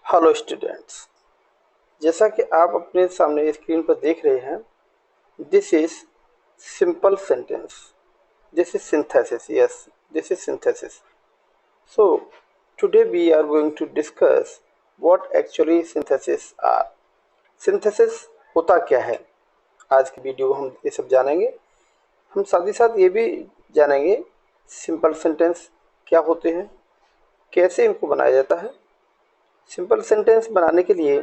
Hello students, जैसा कि आप अपने सामने स्क्रीन पर देख रहे हैं, this is simple sentence, this is synthesis, yes, this is synthesis. So today we are going to discuss what actually synthesis are. Synthesis होता क्या है? आज की वीडियो हम ये सब जानेंगे. हम साथ ही साथ ये भी जानेंगे सिंपल सेंटेंस क्या होते हैं, कैसे इनको बनाया जाता है. सिंपल सेंटेंस बनाने के लिए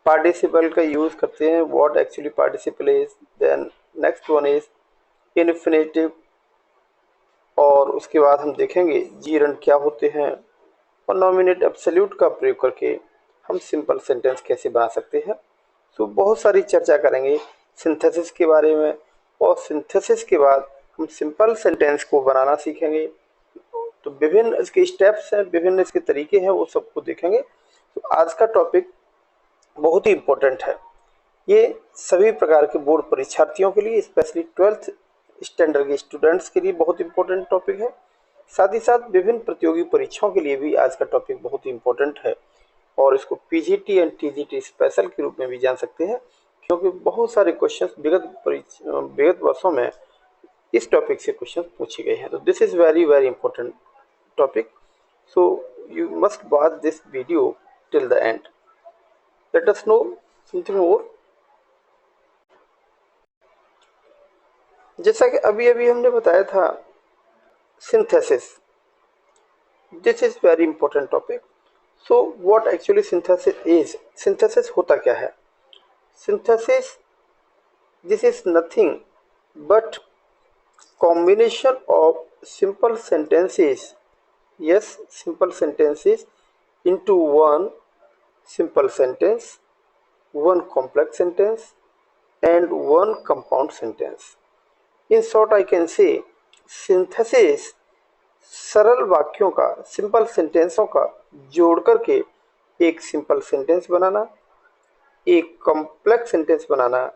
पार्टिसिपल का यूज करते हैं. What actually participle is, then next one is infinitive, और उसके बाद हम देखेंगे जीरंड क्या होते हैं, और नॉमिनेट एब्सोल्यूट का प्रयोग करके हम सिंपल सेंटेंस कैसे बना सकते हैं. तो बहुत सारी चर्चा करेंगे सिंथेसिस के बारे में, और सिंथेसिस के बाद हम सिंपल सेंटेंस को बनाना सीखेंगे. तो विभिन्न इसके स्टेप्स हैं, विभिन्न इसके तरीके हैं, वो सबको देखेंगे. तो आज का टॉपिक बहुत ही इम्पोर्टेंट है. ये सभी प्रकार के बोर्ड परीक्षार्थियों के लिए, स्पेशली 12th स्टैंडर्ड के स्टूडेंट्स के लिए बहुत इंपॉर्टेंट टॉपिक है. साथ ही साथ विभिन्न प्रतियोगी परीक्षाओं के लिए भी आज का टॉपिक बहुत ही इम्पोर्टेंट है, और इसको पीजीटी एंड टीजीटी स्पेशल के रूप में भी जान सकते हैं, क्योंकि बहुत सारे क्वेश्चंस विगत वर्षों में इस टॉपिक से क्वेश्चन पूछे गए हैं. तो this is very very important topic, so you must watch this video till the end. Let us know something more. जैसा कि अभी अभी हमने बताया था, synthesis, this is very important topic. So what actually synthesis is, synthesis होता क्या है? Synthesis, this is nothing but combination of simple sentences, yes, simple sentences into one simple sentence, one complex sentence and one compound sentence. In short, I can say synthesis सरल वाक्यों का, simple सेंटेंसों का जोड़ करके एक सिंपल सेंटेंस बनाना, एक complex sentence बनाना,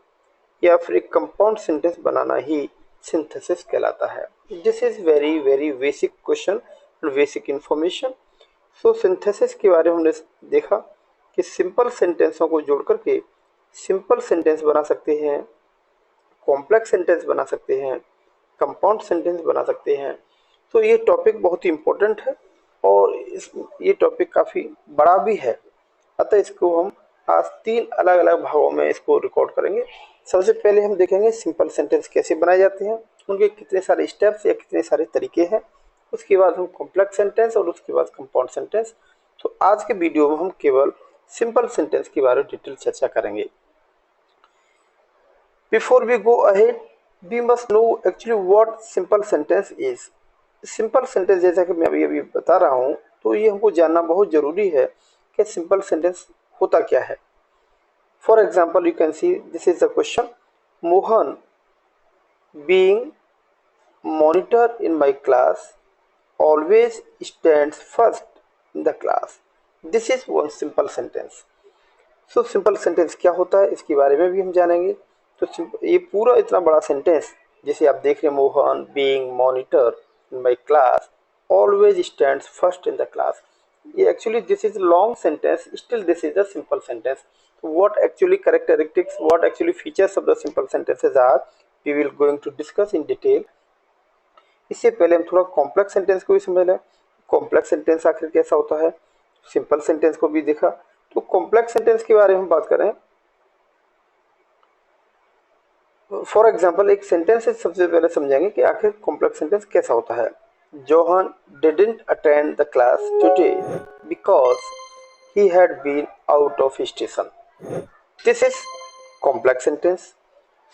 या फिर एक कंपाउंड सेंटेंस बनाना ही सिंथेसिस कहलाता है. This is very very basic question और बेसिक इंफॉर्मेशन. सो सिंथेसिस के बारे में हमने देखा कि सिंपल सेंटेंसों को जोड़ करके सिंपल सेंटेंस बना सकते हैं, कॉम्प्लेक्स सेंटेंस बना सकते हैं, कंपाउंड सेंटेंस बना सकते हैं. तो ये टॉपिक बहुत ही इम्पोर्टेंट है, और ये टॉपिक काफ़ी बड़ा भी है. अतः इसको हम आज 3 अलग अलग भागों में इसको रिकॉर्ड करेंगे. सबसे पहले हम देखेंगे सिंपल सेंटेंस कैसे बनाए जाते हैं, उनके कितने सारे स्टेप्स या कितने सारे तरीके हैं. उसके बाद हम कॉम्प्लेक्स सेंटेंस, और उसके बाद कंपाउंड सेंटेंस. तो आज के वीडियो में हम केवल सिंपल सेंटेंस के बारे में डिटेल चर्चा करेंगे. Before we go ahead, we must know actually what simple sentence is. Simple sentence, जैसा कि मैं अभी अभी बता रहा हूँ, तो ये हमको जानना बहुत ज़रूरी है कि सिंपल सेंटेंस होता क्या है. For example, you can see this is the question. Mohan, being monitor in my class, always stands first in the class. This is one simple sentence. So simple sentence क्या होता है, इसके बारे में भी हम जानेंगे. तो ये पूरा इतना बड़ा सेंटेंस, जैसे आप देख रहे हैं, Mohan being monitor in my class, always stands first in the class. Actually this is a long sentence, still this is a simple sentence. What actually characteristics, what actually features of the simple sentences are, we will going to discuss in detail. इससे पहले हम थोड़ा complex sentence को भी समझ लें. Complex sentence आखिर कैसा होता है, सिंपल सेंटेंस को भी देखा. तो कॉम्प्लेक्स सेंटेंस के बारे में हम बात करें. फॉर एग्जाम्पल, एक सेंटेंस से सबसे पहले समझेंगे कि आखिर कॉम्प्लेक्स सेंटेंस कैसा होता है. Johan didn't attend the class today because he had been out of station. This is complex sentence.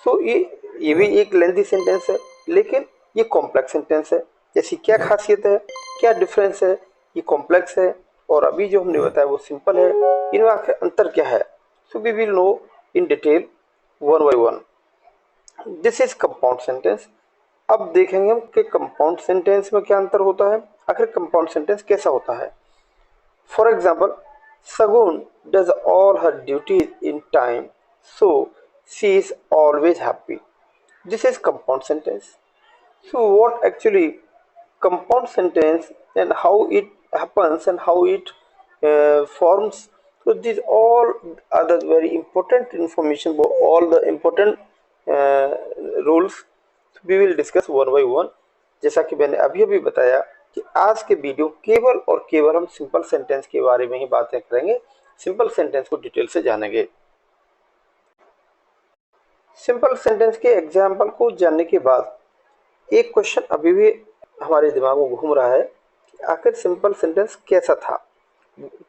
So ये भी एक लेंथी सेंटेंस है, लेकिन ये कॉम्प्लेक्स सेंटेंस है. जैसी क्या खासियत है, क्या डिफरेंस है, ये कॉम्प्लेक्स है और अभी जो हमने बताया वो सिंपल है. इनमें आखिर अंतर क्या है? So we will know in detail one by one. This is compound sentence. अब देखेंगे हम कि कंपाउंड सेंटेंस में क्या अंतर होता है, आखिर कंपाउंड सेंटेंस कैसा होता है. फॉर एग्जाम्पल, सगुन does all her duties in time, so she is always happy. This is compound sentence. So what actually compound sentence and how it happens and how it forms, So these all are the very important information, all the important rules we will discuss one by one। जैसा कि मैंने अभी अभी बताया कि आज के video केवल और केवल हम सिंपल सेंटेंस के बारे में ही बातें करेंगे, सिंपल सेंटेंस को डिटेल से जानेंगे। सिंपल सेंटेंस के एग्जाम्पल को जानने के बाद एक क्वेश्चन अभी भी हमारे दिमाग में घूम रहा है कि आखिर सिंपल सेंटेंस कैसा था,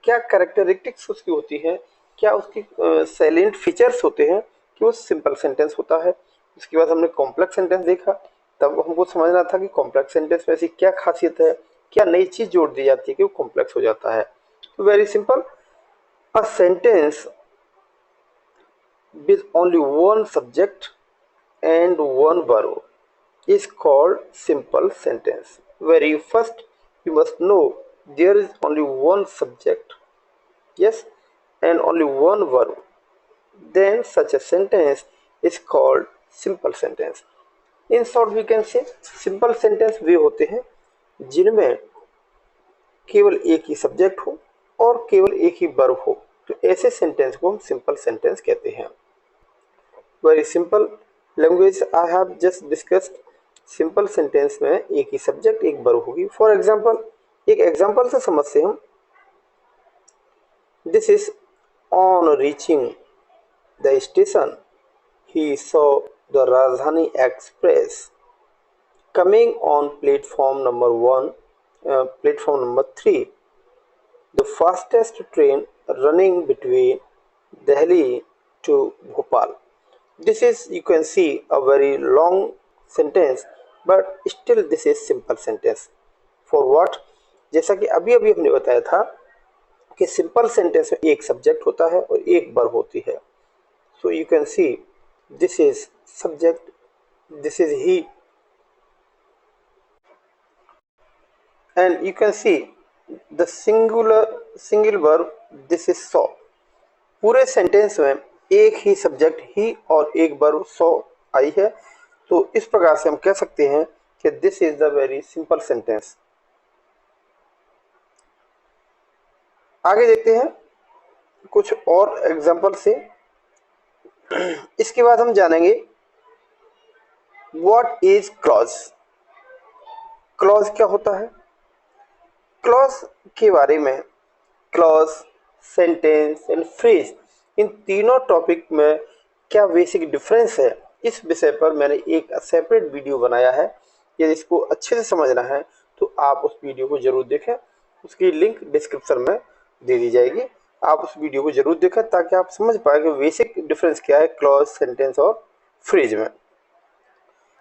क्या कैरेक्टरिस्टिक्स उसकी होती है, क्या उसकी सैलेंट फीचर्स होते हैं कि वो सिंपल सेंटेंस होता है। उसके बाद हमने कॉम्प्लेक्स सेंटेंस देखा, तब हमको समझना था कि कॉम्प्लेक्स सेंटेंस में ऐसी क्या खासियत है, क्या नई चीज जोड़ दी जाती है कि वो कॉम्प्लेक्स हो जाता है। तो very simple, a sentence with only one subject and one verb is called simple sentence. Very first, you must know there is only one subject, yes, and only one verb. Then such a sentence is called simple sentence. In short, we can say simple sentence वे होते हैं जिनमें केवल एक ही subject हो और केवल एक ही वर्ब हो, तो ऐसे सेंटेंस को हम सिंपल सेंटेंस कहते हैं। Very simple language I have just discussed, simple sentence में एक ही सब्जेक्ट एक वर्ब होगी। फॉर एग्जांपल, एक एग्जांपल से समझते हम, this is on reaching the station he saw the Rajdhani Express coming on platform number 1, platform number 3, the fastest train running between Delhi to Bhopal. This is, you can see, a very long sentence, but still this is simple sentence. For what? जैसा कि अभी अभी हमने बताया था कि simple sentence में एक सब्जेक्ट होता है और एक वर्ब होती है। So you can see this is subject, this is he, and you can see the single verb, this is saw। पूरे सेंटेंस में एक ही सब्जेक्ट ही और एक वर्ब सो आई है, तो इस प्रकार से हम कह सकते हैं कि this is the very simple sentence. आगे देखते हैं कुछ और एग्जांपल से। इसके बाद हम जानेंगे व्हाट इज क्लॉज। क्लॉज क्या होता है? क्लॉज के बारे में, क्लॉज, सेंटेंस एंड फ्रेज, इन तीनों टॉपिक में क्या बेसिक डिफरेंस है, इस विषय पर मैंने एक सेपरेट वीडियो बनाया है। यदि इसको अच्छे से समझना है तो आप उस वीडियो को जरूर देखें, उसकी लिंक डिस्क्रिप्शन में दे दी जाएगी। आप उस वीडियो को जरूर देखें ताकि आप समझ पाए कि बेसिक डिफरेंस क्या है क्लॉज, सेंटेंस और फ्रेज में।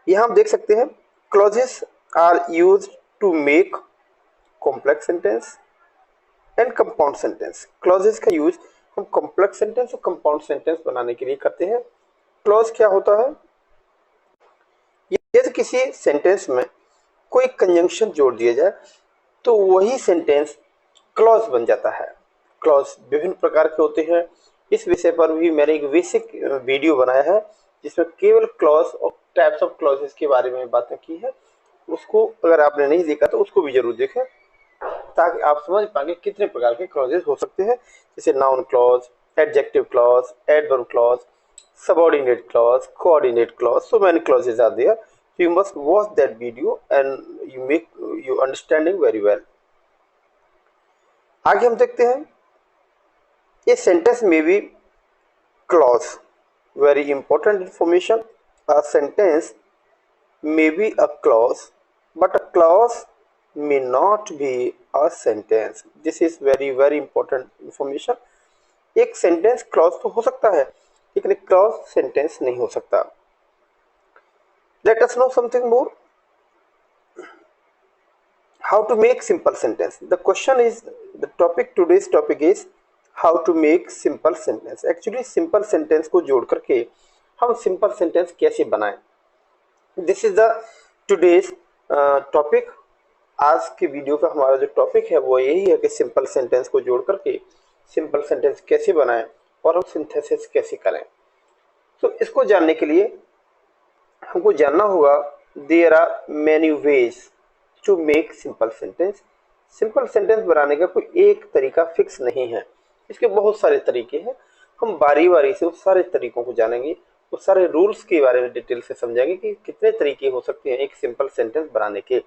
यहाँ हम देख सकते हैं, clauses are use to make complex sentence and compound sentence. Clauses का यूज हम कॉम्प्लेक्स सेंटेंस और कंपाउंड सेंटेंस बनाने के लिए करते हैं। क्लॉज क्या होता है? यदि किसी सेंटेंस में कोई कंजंक्शन जोड़ दिया जाए तो वही सेंटेंस क्लॉज बन जाता है। क्लॉज विभिन्न प्रकार के होते हैं, इस विषय पर भी मैंने एक बेसिक वीडियो बनाया है जिसमें केवल क्लॉज और टाइप्स ऑफ क्लॉजेस के बारे में बातें की है। उसको अगर आपने नहीं देखा तो उसको भी जरूर देखें ताकि आप समझ पाएंगे कितने प्रकार के क्लॉजेस हो सकते हैं, जैसे noun clause, adjective clause, adverb clause, subordinate clause, coordinate clause, so many clauses are there. So you must watch that video and you make you understanding very well. आगे हम देखते हैं, ये सेंटेंस में भी clause, very important information. A sentence may be a clause but a clause may not be a sentence. This is very very important information. एक sentence clause तो हो सकता है लेकिन एक क्लॉज सेंटेंस नहीं हो सकता। Let us know something more. How to make simple sentence? The question is, the topic, today's topic is how to make simple sentence. Actually simple sentence को जोड़ करके हम simple sentence कैसे बनाएं, this is the today's topic. आज के video का हमारा जो टॉपिक है वो यही है कि सिंपल सेंटेंस को जोड़ करके सिंपल सेंटेंस कैसे बनाएं और हम सिंथेसिस कैसे करें। तो इसको जानने के लिए हमको जानना होगा, there are many ways to make simple sentence. Simple sentence बनाने का कोई एक तरीका फिक्स नहीं है, इसके बहुत सारे तरीके हैं, हम बारी बारी से उस सारे तरीकों को जानेंगे, उस सारे रूल्स के बारे में डिटेल से समझेंगे कि कितने तरीके हो सकते हैं एक सिंपल सेंटेंस बनाने के।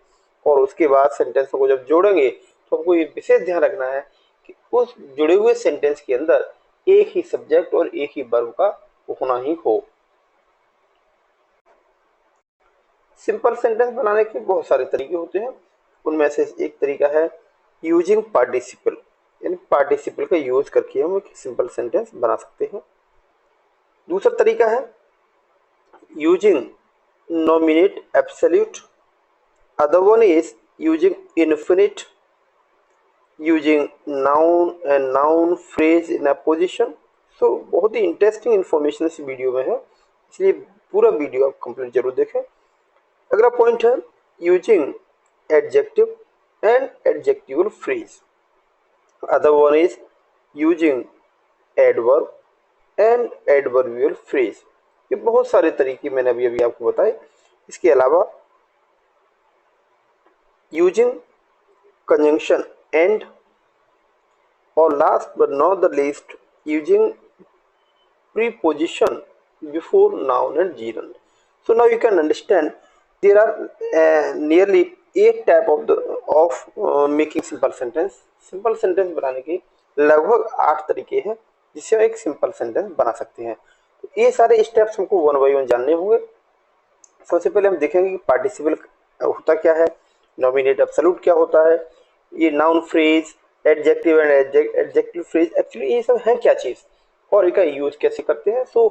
और उसके बाद सेंटेंस को जब जोड़ेंगे तो हमको ये विशेष ध्यान रखना है कि उस जुड़े हुए सेंटेंस के अंदर एक ही सब्जेक्ट और एक ही वर्ब का होना ही हो। सिंपल सेंटेंस बनाने के बहुत सारे तरीके होते हैं, उनमें से एक तरीका है यूजिंग पार्टिसिपल, यानी पार्टिसिपल का यूज करके हम एक सिंपल सेंटेंस बना सकते हैं। दूसरा तरीका है using nominate absolute, other one is using infinite, using noun and noun phrase in a position. So बहुत ही इंटरेस्टिंग इन्फॉर्मेशन इस वीडियो में है, इसलिए पूरा वीडियो आप कंप्लीट जरूर देखें। अगला पॉइंट है using adjective and adjectival phrase, other one is using adverb and adverbial phrase. ये बहुत सारे तरीके मैंने अभी अभी आपको बताए। इसके अलावा यूजिंग कंजंक्शन एंड, और last but not the least using preposition before noun and gerund. So now you can understand there are nearly 8 type of making simple sentence. Simple sentence बनाने के लगभग 8 तरीके हैं जिससे हम एक सिंपल सेंटेंस बना सकते हैं। तो ये सारे स्टेप्स हमको वन बाई वन जानने होंगे। सबसे पहले हम देखेंगे कि पार्टिसिपल होता क्या है, नॉमिनेट एब्सोल्यूट क्या होता है, ये noun phrase, adjective and adjective phrase, actually ये सब है क्या चीज और इनका यूज कैसे करते हैं। सो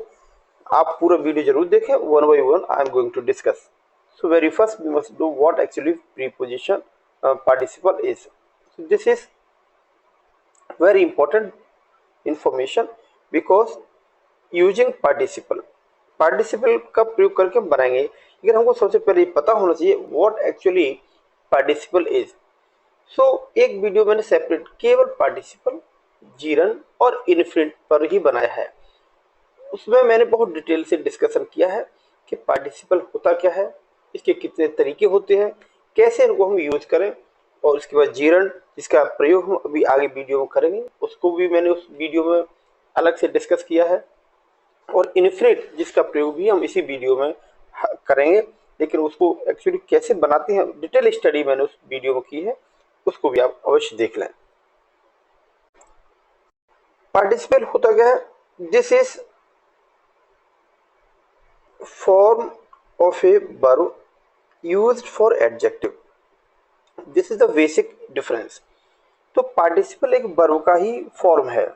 आप पूरा वीडियो जरूर देखें, one by one I am going to discuss. So very first we must do what actually preposition participle is. So this is very important information because using participle, participle का प्रयोग करके हम बनाएंगे, लेकिन हमको सबसे पहले पता होना चाहिए व्हाट एक्चुअली पार्टिसिपल इज। सो एक वीडियो मैंने सेपरेट केवल पार्टिसिपल, जीरन और इनफिनिट पर ही बनाया है। उसमें मैंने बहुत डिटेल से डिस्कशन किया है कि पार्टिसिपल होता क्या है, इसके कितने तरीके होते हैं, कैसे इनको हम यूज करें, और उसके बाद जीरन जिसका प्रयोग हम अभी आगे वीडियो में करेंगे उसको भी मैंने उस वीडियो में अलग से डिस्कस किया है, और इनफिनिट जिसका प्रयोग भी हम इसी वीडियो में करेंगे, लेकिन उसको एक्चुअली कैसे बनाते हैं डिटेल स्टडी मैंने उस वीडियो में की है, उसको भी आप अवश्य देख लें। पार्टिसिपल होता क्या है, this is form of a verb used for adjective, this is the basic difference. तो पार्टिसिपल एक वर्ब का ही फॉर्म है,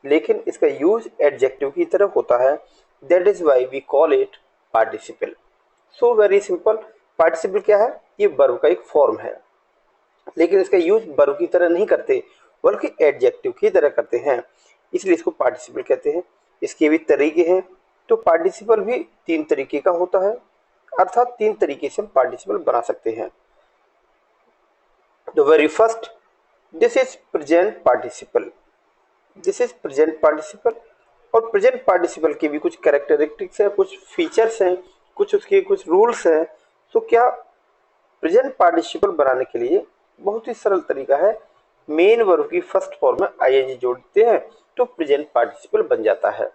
लेकिन इसका यूज एडजेक्टिव की तरह होता है, that is why we call it participle. So very simple, participle क्या है, ये वर्ब का एक फॉर्म है, लेकिन इसका यूज वर्ब की तरह नहीं करते बल्कि एडजेक्टिव की तरह करते हैं, इसलिए इसको पार्टिसिपल कहते हैं। इसके भी तरीके हैं, तो पार्टिसिपल भी 3 तरीके का होता है, अर्थात 3 तरीके से हम पार्टिसिपल बना सकते हैं। The very first, this is present participle, this is present participle. और प्रेजेंट पार्टिसिपल के भी कुछ कैरेक्टरिस्टिक्स हैं, कुछ फीचर्स हैं, कुछ उसके कुछ रूल्स हैं। तो क्या प्रेजेंट पार्टिसिपल बनाने के लिए बहुत ही सरल तरीका है, मेन वर्ब की फर्स्ट फॉर्म में आईएनजी जोड़ते हैं तो प्रेजेंट पार्टिसिपल बन जाता है।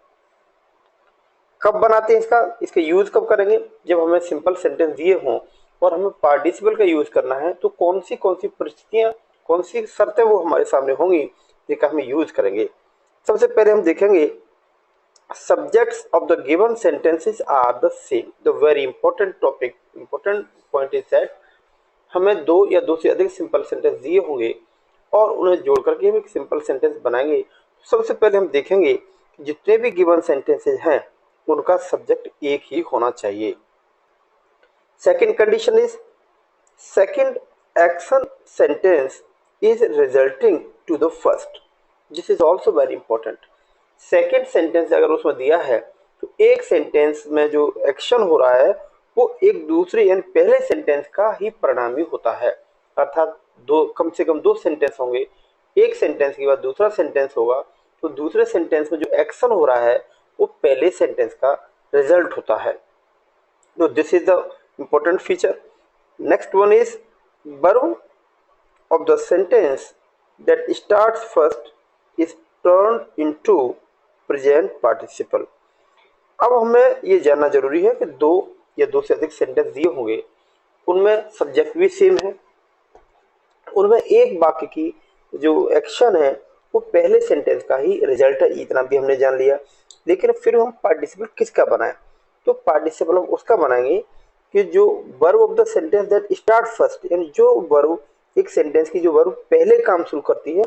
कब बनाते हैं इसका यूज कब करेंगे, जब हमें सिंपल सेंटेंस दिए हों और हमें पार्टिसिपल का यूज करना है, तो कौन सी परिस्थितियां, कौन सी शर्तें वो हमारे सामने होंगी जिसका हम यूज करेंगे। सबसे पहले हम देखेंगे subjects of the given sentences are the same. The very important point is that हमें 2 या 2 से अधिक सिंपल सेंटेंस दिए होंगे और उन्हें जोड़ करके हम एक सिंपल सेंटेंस बनाएंगे। सबसे पहले हम देखेंगे कि जितने भी गिवन सेंटेंसेस हैं उनका सब्जेक्ट एक ही होना चाहिए। Second condition is second action sentence is resulting to the first, this is also very important. Second sentence अगर उसमें दिया है तो एक सेंटेंस में जो एक्शन हो रहा है वो एक दूसरे यानी पहले सेंटेंस का ही परिणामी होता है, अर्थात कम से कम 2 सेंटेंस होंगे, एक सेंटेंस के बाद दूसरा सेंटेंस होगा, तो दूसरे सेंटेंस में जो एक्शन हो रहा है वो पहले सेंटेंस का रिजल्ट होता है। तो this is the important feature. Next one is verb of the sentence that starts first is turn into present participle. अब हमें ये जानना जरूरी है कि दो या दो से अधिक सेंटेंस दिए होंगे, उनमें सब्जेक्ट भी सेम है, उनमें एक वाक्य की जो एक्शन है वो पहले सेंटेंस का ही रिजल्ट है, इतना भी हमने जान लिया। लेकिन फिर हम पार्टिसिपल किसका बनाएं? तो पार्टिसिपल हम उसका बनाएंगे कि जो verb of the sentence that start first, यानी जो वर्ब एक सेंटेंस की जो वर्ब पहले काम शुरू करती है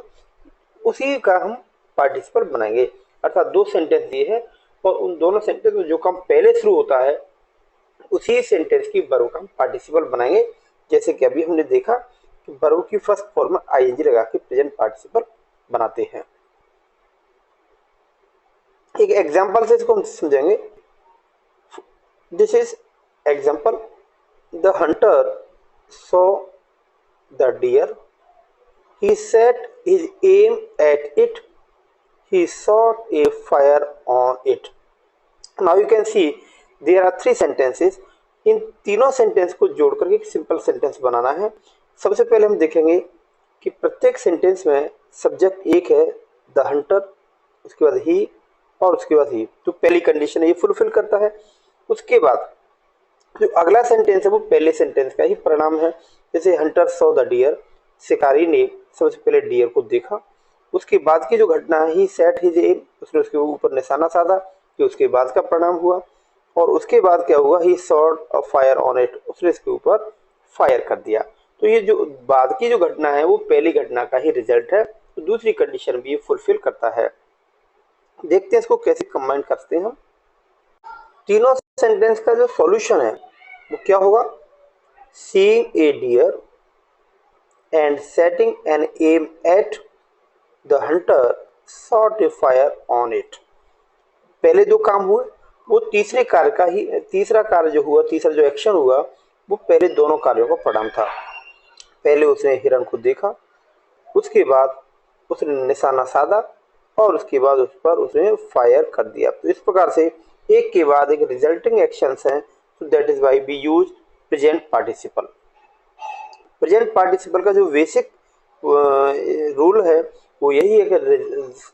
उसी का हम पार्टिसिपल बनाएंगे। अर्थात दो सेंटेंस दिए हैं और उन दोनों सेंटेंस में जो काम पहले शुरू होता है उसी सेंटेंस की वर्ब का हम पार्टिसिपल बनाएंगे। जैसे कि अभी हमने देखा कि वर्ब की फर्स्ट फॉर्म में आईएनजी लगा के प्रेजेंट पार्टिसिपल बनाते हैं। एक एग्जांपल से इसको हम समझेंगे। This is example, the hunter saw the deer, he set his aim at it, he sought a fire on it. Now you can see there are three sentences. इन तीनों sentence को जोड़ करके एक सिंपल सेंटेंस बनाना है। सबसे पहले हम देखेंगे कि प्रत्येक सेंटेंस में सब्जेक्ट एक है, द हंटर, उसके बाद ही और उसके बाद ही, तो पहली कंडीशन ये फुलफिल करता है। उसके बाद जो अगला सेंटेंस है वो पहले सेंटेंस का ही परिणाम है। जैसे हंटर सॉ द डियर, शिकारी ने सबसे पहले डियर को देखा। उसके बाद की जो घटना है, ही सेट हिज एम, उसने उसके ऊपर निशाना साधा, कि उसके बाद का परिणाम हुआ। और उसके बाद क्या हुआ, he shot a fire on it, उसने इसके ऊपर फायर कर दिया। तो ये जो बाद की जो घटना है वो पहली घटना का ही रिजल्ट है, तो दूसरी कंडीशन भी ये फुलफिल करता है। देखते हैं इसको कैसे कंबाइन करते हैं हम। तीनों सेंटेंस का जो सॉल्यूशन है वो क्या होगा, seeing a deer and setting an aim at the hunter sought a fire on it। पहले दो काम हुए वो तीसरे कार्य का ही, तीसरा कार्य जो हुआ, तीसरा जो एक्शन हुआ वो पहले दोनों कार्यों का परिणाम था। पहले उसने हिरण को देखा, उसके बाद उसने निशाना साधा और उसके बाद उस पर उसने फायर कर दिया। तो इस प्रकार से एक के बाद एक रिजल्टिंग एक्शंस हैं, तो that is why we use present participle. Present participle का जो बेसिक रूल है वो यही है कि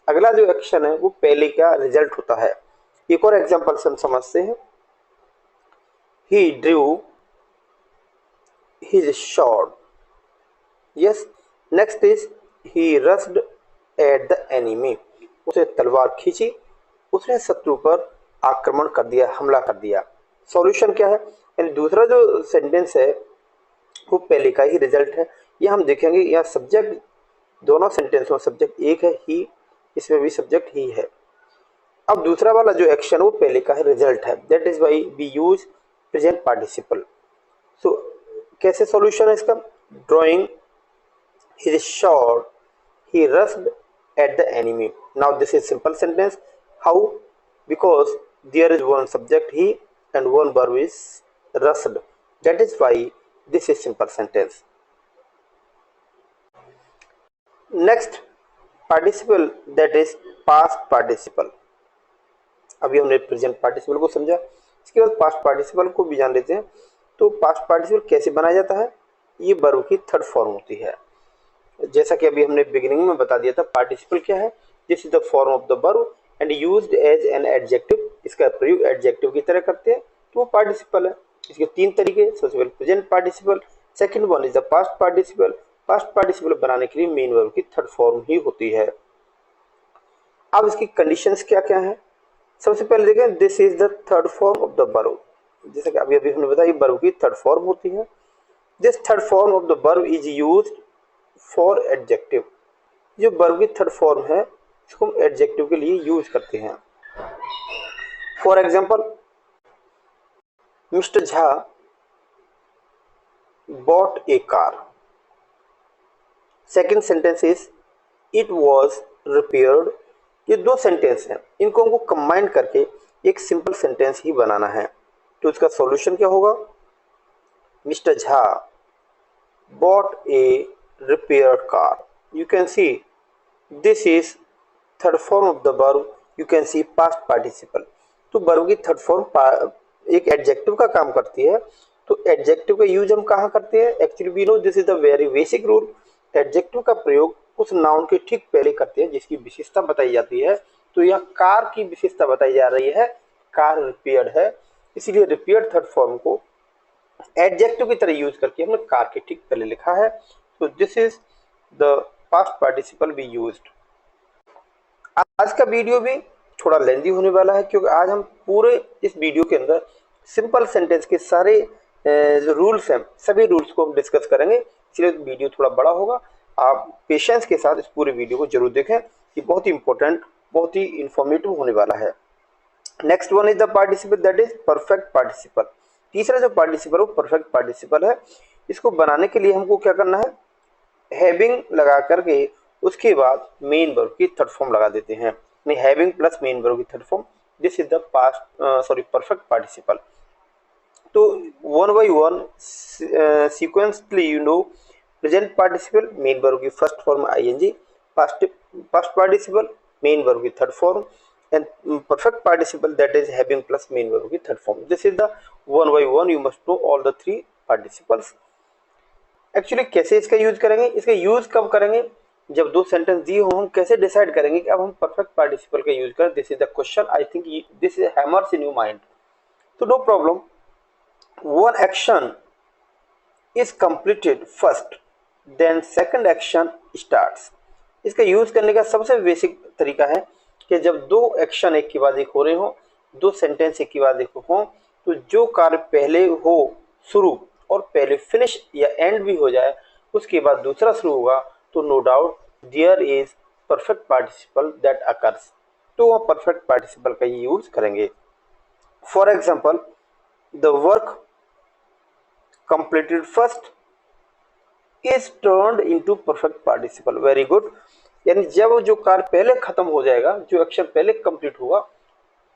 अगला जो एक्शन है वो पहले का रिजल्ट होता है। एक और एग्जांपल से हम समझते हैं। He drew his sword, yes. Next is he rushed at the enemy, उसने तलवार खींची, उसने शत्रु पर आक्रमण कर दिया, हमला कर दिया। सॉल्यूशन क्या है, यानी दूसरा जो सेंटेंस है वो पहले का ही रिजल्ट है। ये हम देखेंगे, यहाँ सब्जेक्ट दोनों सेंटेंस में सब्जेक्ट एक है, ही, इसमें भी सब्जेक्ट ही है। अब दूसरा वाला जो एक्शन वो पहले का ही रिजल्ट है, that is why we use present participle. So कैसे सॉल्यूशन है इसका, drawing his sword, he rushed at the enemy. Now this is simple sentence, how, because there is one subject he and one verb is rushed, that is why this is simple sentence. Next participle, that is past participle। अभी हमने present participle को समझा, इसके बाद past participle को भी जान लेते हैं। तो पास्ट पार्टिसिपल कैसे बनाया जाता है, ये वर्ब की थर्ड फॉर्म होती है। जैसा कि अभी हमने बिगिनिंग में बता दिया था, पार्टिसिपल क्या है, this is the form of the verb and used as an adjective, इसका प्रयोग एडजेक्टिव की तरह करते हैं तो वो पार्टिसिपल है। इसके तीन तरीके, सबसे पहले present participle, second one is the past participle. Past participle बनाने के लिए मेन वर्ब की थर्ड फॉर्म ही होती है। अब इसकी कंडीशंस क्या क्या है, सबसे पहले देखें, this is the third form of the verb. जैसे कि अभी हमने बताया ये वर्ब की थर्ड फॉर्म होती है। This third form of the verb is used for adjective. जो वर्ब की थर्ड फॉर्म है इसको हम एडजेक्टिव के लिए यूज करते हैं। For example, mister Jha bought a car। Second sentence is it was repaired. ये दो सेंटेंस हैं, इनको हमको कंबाइन करके एक सिंपल सेंटेंस ही बनाना है। तो इसका सॉल्यूशन क्या होगा, mister Jha bought a repaired car। You can see this is third form of the verb, you can see past participle। तो वर्ब की थर्ड फॉर्म एक एडजेक्टिव का काम करती है। तो एडजेक्टिव का यूज हम कहाँ करते हैं, actually we know this is the very basic rule. Adjective का प्रयोग उस नाउन के ठीक पहले करते हैं जिसकी विशेषता बताई जाती है। तो यह कार की विशेषता बताई जा रही है, कार रिपेयर्ड है, इसलिए रिपेयर्ड थर्ड फॉर्म को एडजेक्टिव की तरह यूज करके हमने कार के ठीक पहले लिखा है। तो this is the past participle we used. आज का वीडियो भी थोड़ा लेंदी होने वाला है क्योंकि आज हम पूरे इस वीडियो के अंदर सिंपल सेंटेंस के सारे जो रूल्स हैं सभी रूल्स को हम डिस्कस करेंगे, इसलिए वीडियो थोड़ा बड़ा होगा। आप पेशेंस के साथ इस पूरे वीडियो को जरूर देखें, ये बहुत ही इंपॉर्टेंट, बहुत ही इंफॉर्मेटिव होने वाला है। Next one is the participle, that is perfect participle. तीसरा जो पार्टिसिपल वो परफेक्ट पार्टिसिपल है। इसको बनाने के लिए हमको क्या करना है, हैविंग लगा करके उसके बाद मेन वर्ब की थर्ड फॉर्म लगा देते हैं, नहीं हैविंग प्लस मेन वर्ब की third form. This is the perfect participle. तो one by one sequentially present participle main verb की first form ING, past participle main verb की third form and perfect participle that is having plus main verb की third form. This is the one by one you must know all the three participles. Actually कैसे इसका use करेंगे, इसका use कब करेंगे, जब दो सेंटेंस दिए हो हम कैसे डिसाइड करेंगे कि अब हम परफेक्ट पार्टिसिपल का यूज करें। This is the question, I think this is hammers in your mind. तो no problem, one action is completed first then second action starts. इसका यूज करने का सबसे बेसिक तरीका है कि जब दो एक्शन एक के बाद एक हो रहे हो, दो सेंटेंस एक के बाद एक हो, तो जो कार्य पहले हो शुरू और पहले फिनिश या एंड भी हो जाए उसके बाद दूसरा शुरू होगा, तो no doubt there is perfect participle that occurs. तो वह परफेक्ट पार्टिसिपल का ही यूज करेंगे। For example, the work completed first is turned into perfect participle. Very good, यानी जब जो कार्य पहले खत्म हो जाएगा, जो एक्शन पहले कंप्लीट होगा,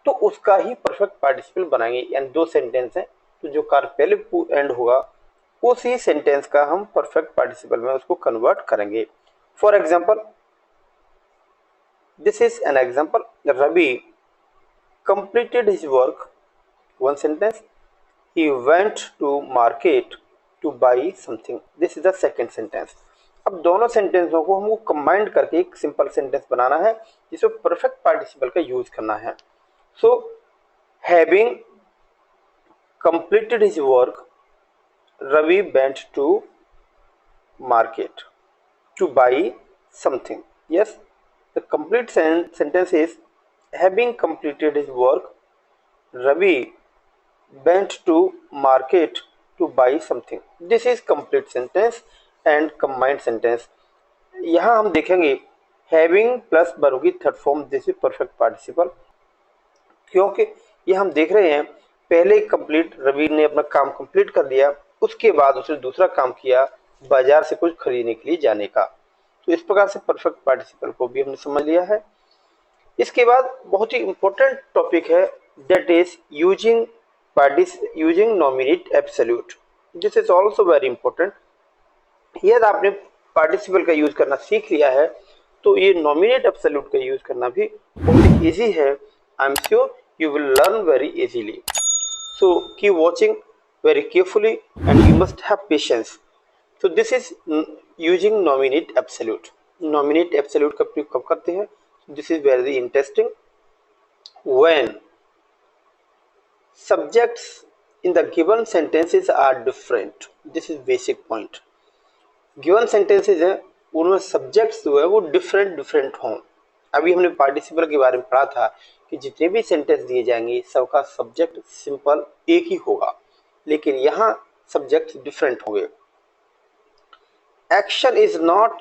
तो उसका ही परफेक्ट पार्टिसिपल बनाएंगे। यानी दो सेंटेंस हैं, तो जो कार्य पहले एंड होगा उसी सेंटेंस का हम परफेक्ट पार्टिसिपल में उसको कन्वर्ट करेंगे। For example, this is an example, Ravi completed his work, one sentence, he went to market to buy something, this is the second sentence। अब दोनों सेंटेंसों को हमको कंबाइंड करके एक सिंपल सेंटेंस बनाना है जिसमें परफेक्ट पार्टिसिपल का यूज करना है। So having completed his work Ravi went to market to buy something. Yes, the complete sentence is having completed his work Ravi went to market to buy something। This is complete sentence and combined sentence। यहाँ हम देखेंगे having plus verb की third form, this is perfect participle, क्योंकि ये हम देख रहे हैं पहले कंप्लीट, रवि ने अपना काम कंप्लीट कर दिया, उसके बाद उसने दूसरा काम किया बाजार से कुछ खरीदने के लिए जाने का। तो इस प्रकार से परफेक्ट पार्टिसिपल को भी हमने समझ लिया है। इसके बाद बहुत ही इंपॉर्टेंट टॉपिक है, that is using nominate absolute। This is also very important. यदि आपने पार्टिसिपल का यूज करना सीख लिया है तो ये नॉमिनेट एब्सोल्यूट का यूज करना भी बहुत इजी है। I am sure you will learn very easily. So keep watching very carefully and you must have patience. So this is using nominate absolute. Nominate absolute का प्रयोग कब करते हैं, this is very interesting. When subjects in the given sentences are different, this is basic point। given sentences है उनमें subjects जो है वो different हों। अभी हमने पार्टिसिपल के बारे में पढ़ा था कि जितने भी सेंटेंस दिए जाएंगे सबका सब्जेक्ट सिंपल एक ही होगा, लेकिन यहाँ सब्जेक्ट डिफरेंट होंगे। Action is not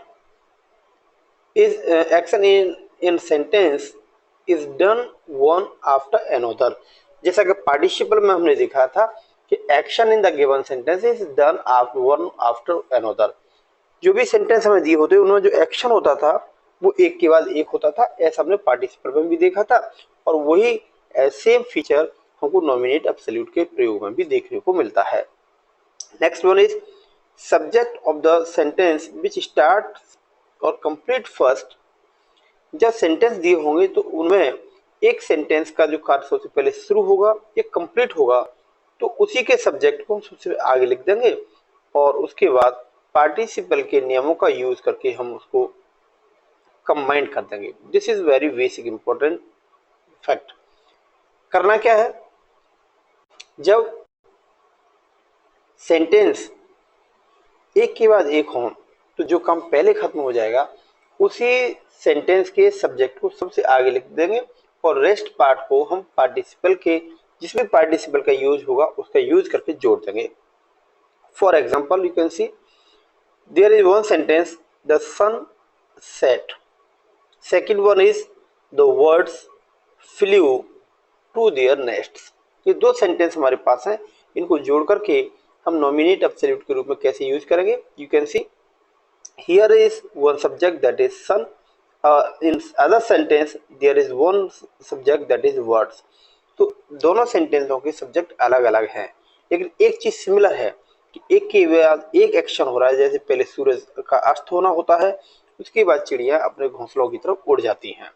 is action in sentence is done one after another. जैसा कि पार्टिसिपल में हमने देखा था कि action in the given sentence is done one after another. जो भी सेंटेंस हमें दिए होते उनमें जो एक्शन होता था वो एक के बाद एक होता था, ऐसा हमने पार्टिसिपल में भी देखा था, और वही सेम फीचर हमको नॉमिनेट एब्सोल्यूट के प्रयोग में भी देखने को मिलता है। Next one is subject of the sentence which start और कंप्लीट फर्स्ट। जब सेंटेंस दिए होंगे तो उनमें एक सेंटेंस का जो कार्य सबसे पहले शुरू होगा या कंप्लीट होगा, तो उसी के सब्जेक्ट को हम सबसे आगे लिख देंगे और उसके बाद पार्टिसिपल के नियमों का यूज करके हम उसको कंबाइन कर देंगे। This is very basic important fact. करना क्या है, जब सेंटेंस एक के बाद एक हो तो जो काम पहले खत्म हो जाएगा उसी सेंटेंस के सब्जेक्ट को सबसे आगे लिख देंगे और रेस्ट पार्ट को हम पार्टिसिपल के जिसमें पार्टिसिपल का यूज होगा उसका यूज करके जोड़ देंगे। For example you can see there is one sentence the sun set, second one is the birds flew to their nests. ये दो सेंटेंस हमारे पास हैं, इनको जोड़ करके हम नॉमिनेट एब्सोल्यूट के रूप में कैसे यूज करेंगे। You can see here is one subject that is sun, in other sentence there is one subject that is birds. तो दोनों सेंटेंसों के सब्जेक्ट अलग अलग हैं, लेकिन एक चीज सिमिलर है कि एक के बाद एक एक्शन हो रहा है। जैसे पहले सूरज का अस्त होना होता है, उसके बाद चिड़िया अपने घोंसलों की तरफ उड़ जाती हैं।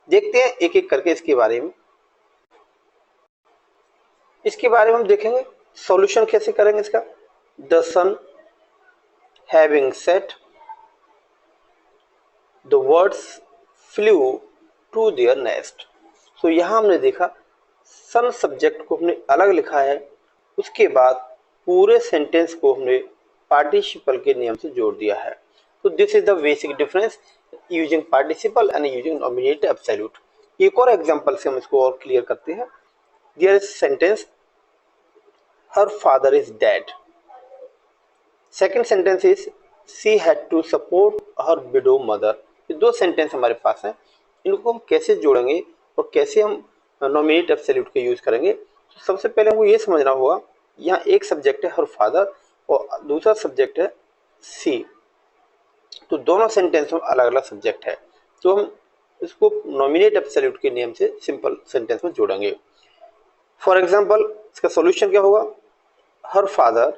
देखते हैं एक एक करके इसके बारे में हम देखेंगे। सॉल्यूशन कैसे करेंगे इसका। The sun having set, the birds flew to their nest. तो यहां हमने देखा सन सब्जेक्ट को हमने अलग लिखा है, उसके बाद पूरे सेंटेंस को हमने पार्टिसिपल के नियम से जोड़ दिया है। तो this is the basic difference using participle and using nominate absolute. एक और एग्जांपल से हम इसको और क्लियर करते हैं। There is sentence her father is dead. Second sentence is she had to support her widow mother. ये दो सेंटेंस हमारे पास हैं, इनको हम कैसे जोड़ेंगे और कैसे हम नॉमिनेट एब्सोल्यूट के यूज करेंगे। तो सबसे पहले हमको ये समझना होगा, यहाँ एक सब्जेक्ट है हर फादर और दूसरा सब्जेक्ट है सी, तो दोनों सेंटेंस में अलग अलग सब्जेक्ट है, तो हम इसको नॉमिनेट एब्सोल्यूट के नियम से सिंपल सेंटेंस में जोड़ेंगे। फॉर एग्जाम्पल इसका सॉल्यूशन क्या होगा, हर फादर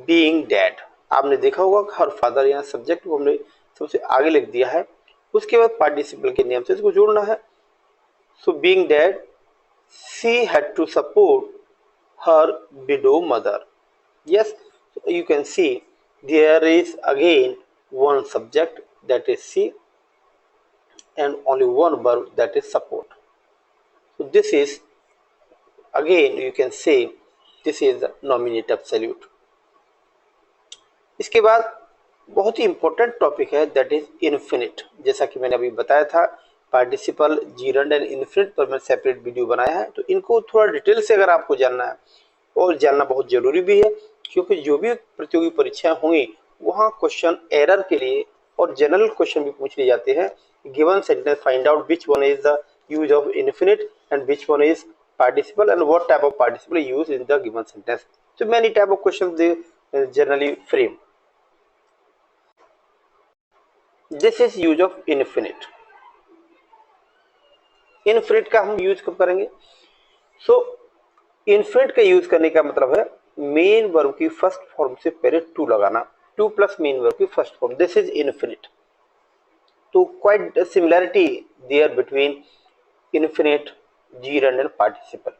बीइंग डेड। आपने देखा होगा हर फादर यहाँ सब्जेक्ट को हमने सबसे आगे लिख दिया है, उसके बाद पार्टिसिपल के नियम से इसको जोड़ना है। So being dead she had to support her widow mother. Yes, you can see there is again one subject that is she and only one verb that is support. So this is again you can say this is the nominate absolute. इसके बाद बहुत ही important topic है that is infinite. जैसा कि मैंने अभी बताया था पार्टिसिपल, जीरंड एंड इन्फिनिट पर मैं सेपरेट वीडियो बनाया है, तो इनको थोड़ा डिटेल से अगर आपको जानना है और जानना बहुत जरूरी भी है, क्योंकि जो भी प्रतियोगी परीक्षाएं होंगी वहाँ क्वेश्चन एरर के लिए और जनरल क्वेश्चन भी पूछ लिए जाते हैं। Given sentence find out which one is the use of infinite and which one is participle and what type of participle use in the given sentence. So many type of questions they generally frame. This is use of infinite. Infinite का हम use कब करेंगे। सो infinite का use करने का मतलब है main verb की फर्स्ट फॉर्म से पहले टू लगाना, टू प्लस मेन वर्ब की first form, this is infinite. तो quite similarity there between infinite, gerund and participle,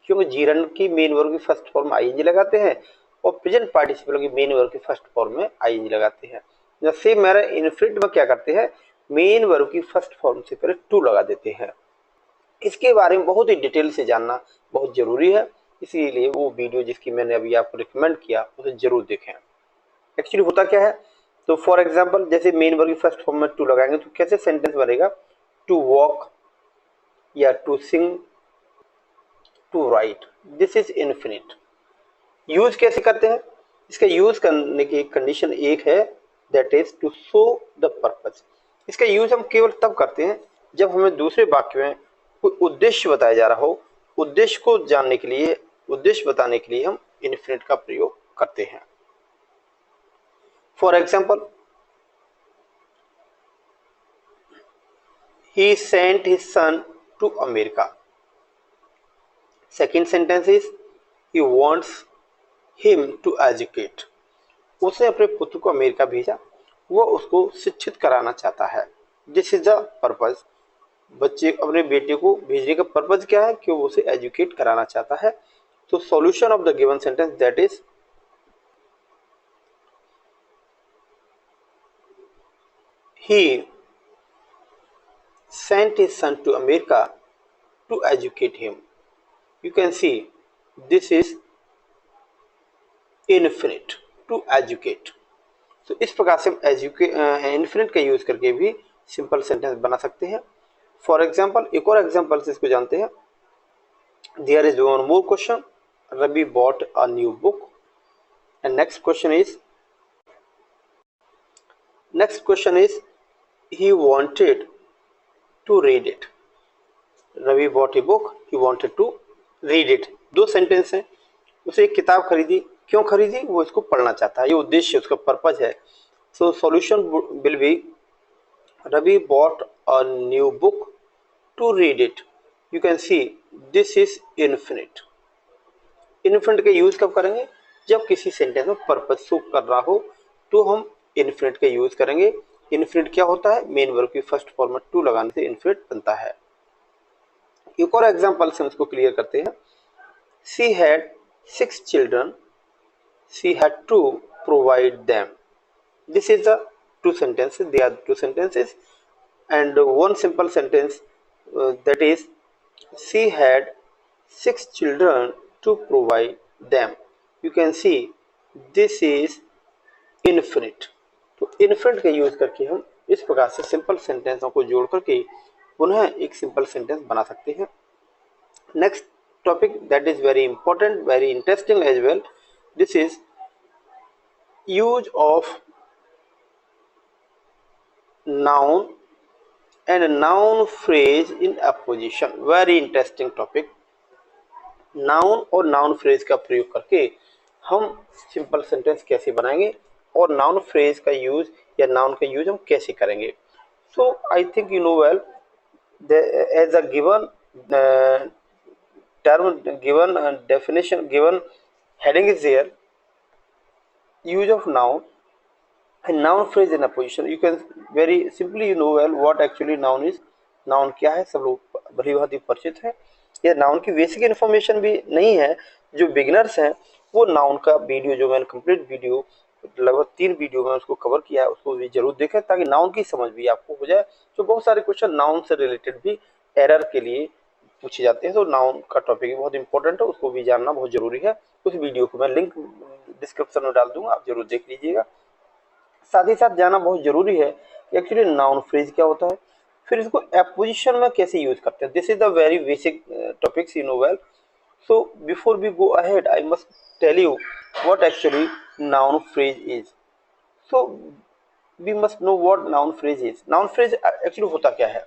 क्योंकि जीरंड की मेन वर्ब की फर्स्ट फॉर्म आईएनजी लगाते हैं और प्रेजेंट पार्टिसिपल की मेन वर्ब की फर्स्ट फॉर्म में आईएनजी लगाते हैं। जैसे मेरा इनफिनिट में क्या करते हैं, मेन वर्ब की फर्स्ट फॉर्म से पहले टू लगा देते हैं। इसके बारे में बहुत ही डिटेल से जानना बहुत जरूरी है, इसीलिए वो वीडियो जिसकी मैंने अभी आपको रिकमेंड किया उसे जरूर देखें। एक्चुअली होता क्या है, तो फॉर एग्जाम्पल जैसे मेन वर्ब की फर्स्ट फॉर्म में टू लगाएंगे तो कैसे सेंटेंस बनेगा, टू वॉक या to sing, to write, this is infinite. Use कैसे करते हैं, इसका यूज करने की कंडीशन एक है that is to show the purpose. इसका यूज हम केवल तब करते हैं जब हमें दूसरे वाक्य में कोई उद्देश्य बताया जा रहा हो, उद्देश्य को जानने के लिए, उद्देश्य बताने के लिए हम इनफिनिट का प्रयोग करते हैं। For example he sent his son to America. Second sentence is he wants him to educate. उसने अपने पुत्र को अमेरिका भेजा, वो उसको शिक्षित कराना चाहता है, दिस इज द पर्पज। बच्चे अपने बेटे को भेजने का पर्पज क्या है कि वो उसे एजुकेट कराना चाहता है। तो solution of the given sentence that is he sent his son to America to educate him. You can see this is infinite, to educate. तो इस प्रकार से हम इन्फिनिट का यूज करके भी सिंपल सेंटेंस बना सकते हैं. फॉर एग्जाम्पल एक और एग्जाम्पल से इसको जानते हैं. There is one more question. Ravi bought a new book. And next question is he wanted to read it. Ravi bought a book, he wanted to read it. दो सेंटेंस हैं. उसे एक किताब खरीदी. क्यों खरीदी? वो इसको पढ़ना चाहता है. ये उद्देश्य, उसका पर्पज है. So solution will be Ravi bought a new book to read it. You can see this is infinite. Infinite का यूज कब करेंगे? जब किसी सेंटेंस में पर्पज शो कर रहा हो तो हम इन्फिनिट का यूज करेंगे. इन्फिनिट क्या होता है? मेन वर्ब की फर्स्ट फॉर्म में टू लगाने से इन्फिनिट बनता है. एक और एग्जांपल से हम इसको क्लियर करते हैं. She had 6 children. She had to provide them. This is the two sentences. They are two sentences and one simple sentence that is she had 6 children to provide them. You can see this is infinite. तो infinite का use करके हम इस प्रकार से simple सेंटेंसों को जोड़ करके पुनः एक सिंपल सेंटेंस बना सकते हैं. Next topic that is very important, very interesting as well. This is use of noun and a noun phrase in apposition. Very interesting topic. Noun और नाउन फ्रेज का प्रयोग करके हम सिंपल सेंटेंस कैसे बनाएंगे और नाउन फ्रेज का use या नाउन का यूज हम कैसे करेंगे. So I think you know well as a given term, given definition, given heading is there. Use of noun and noun phrase in apposition. You can very simply you know well what actually noun is. Noun क्या है सब लोग भली भांति परिचित है. यह noun की बेसिक इन्फॉर्मेशन भी नहीं है. जो बिगिनर्स हैं वो नाउन का वीडियो जो मैंने कंप्लीट वीडियो लगभग 3 वीडियो में उसको कवर किया है उसको भी जरूर देखें ताकि नाउन की समझ भी आपको हो जाए. तो बहुत सारे क्वेश्चन नाउन से रिलेटेड भी एरर के लिए पूछे जाते हैं. तो नाउन का टॉपिक बहुत इंपॉर्टेंट है, उसको भी जानना बहुत जरूरी है. उस वीडियो को मैं लिंक डिस्क्रिप्शन में डाल दूंगा, आप जरूर देख लीजिएगा. साथ ही साथ जानना बहुत जरूरी है कि एक्चुअली नाउन फ्रेज क्या होता है, फिर इसको एपोजिशन में कैसे यूज करते हैं. This is the very basic topics you know well. So before we go ahead I must tell you what actually noun phrase is. So we must know what noun phrase is. Noun phrase actually होता क्या है?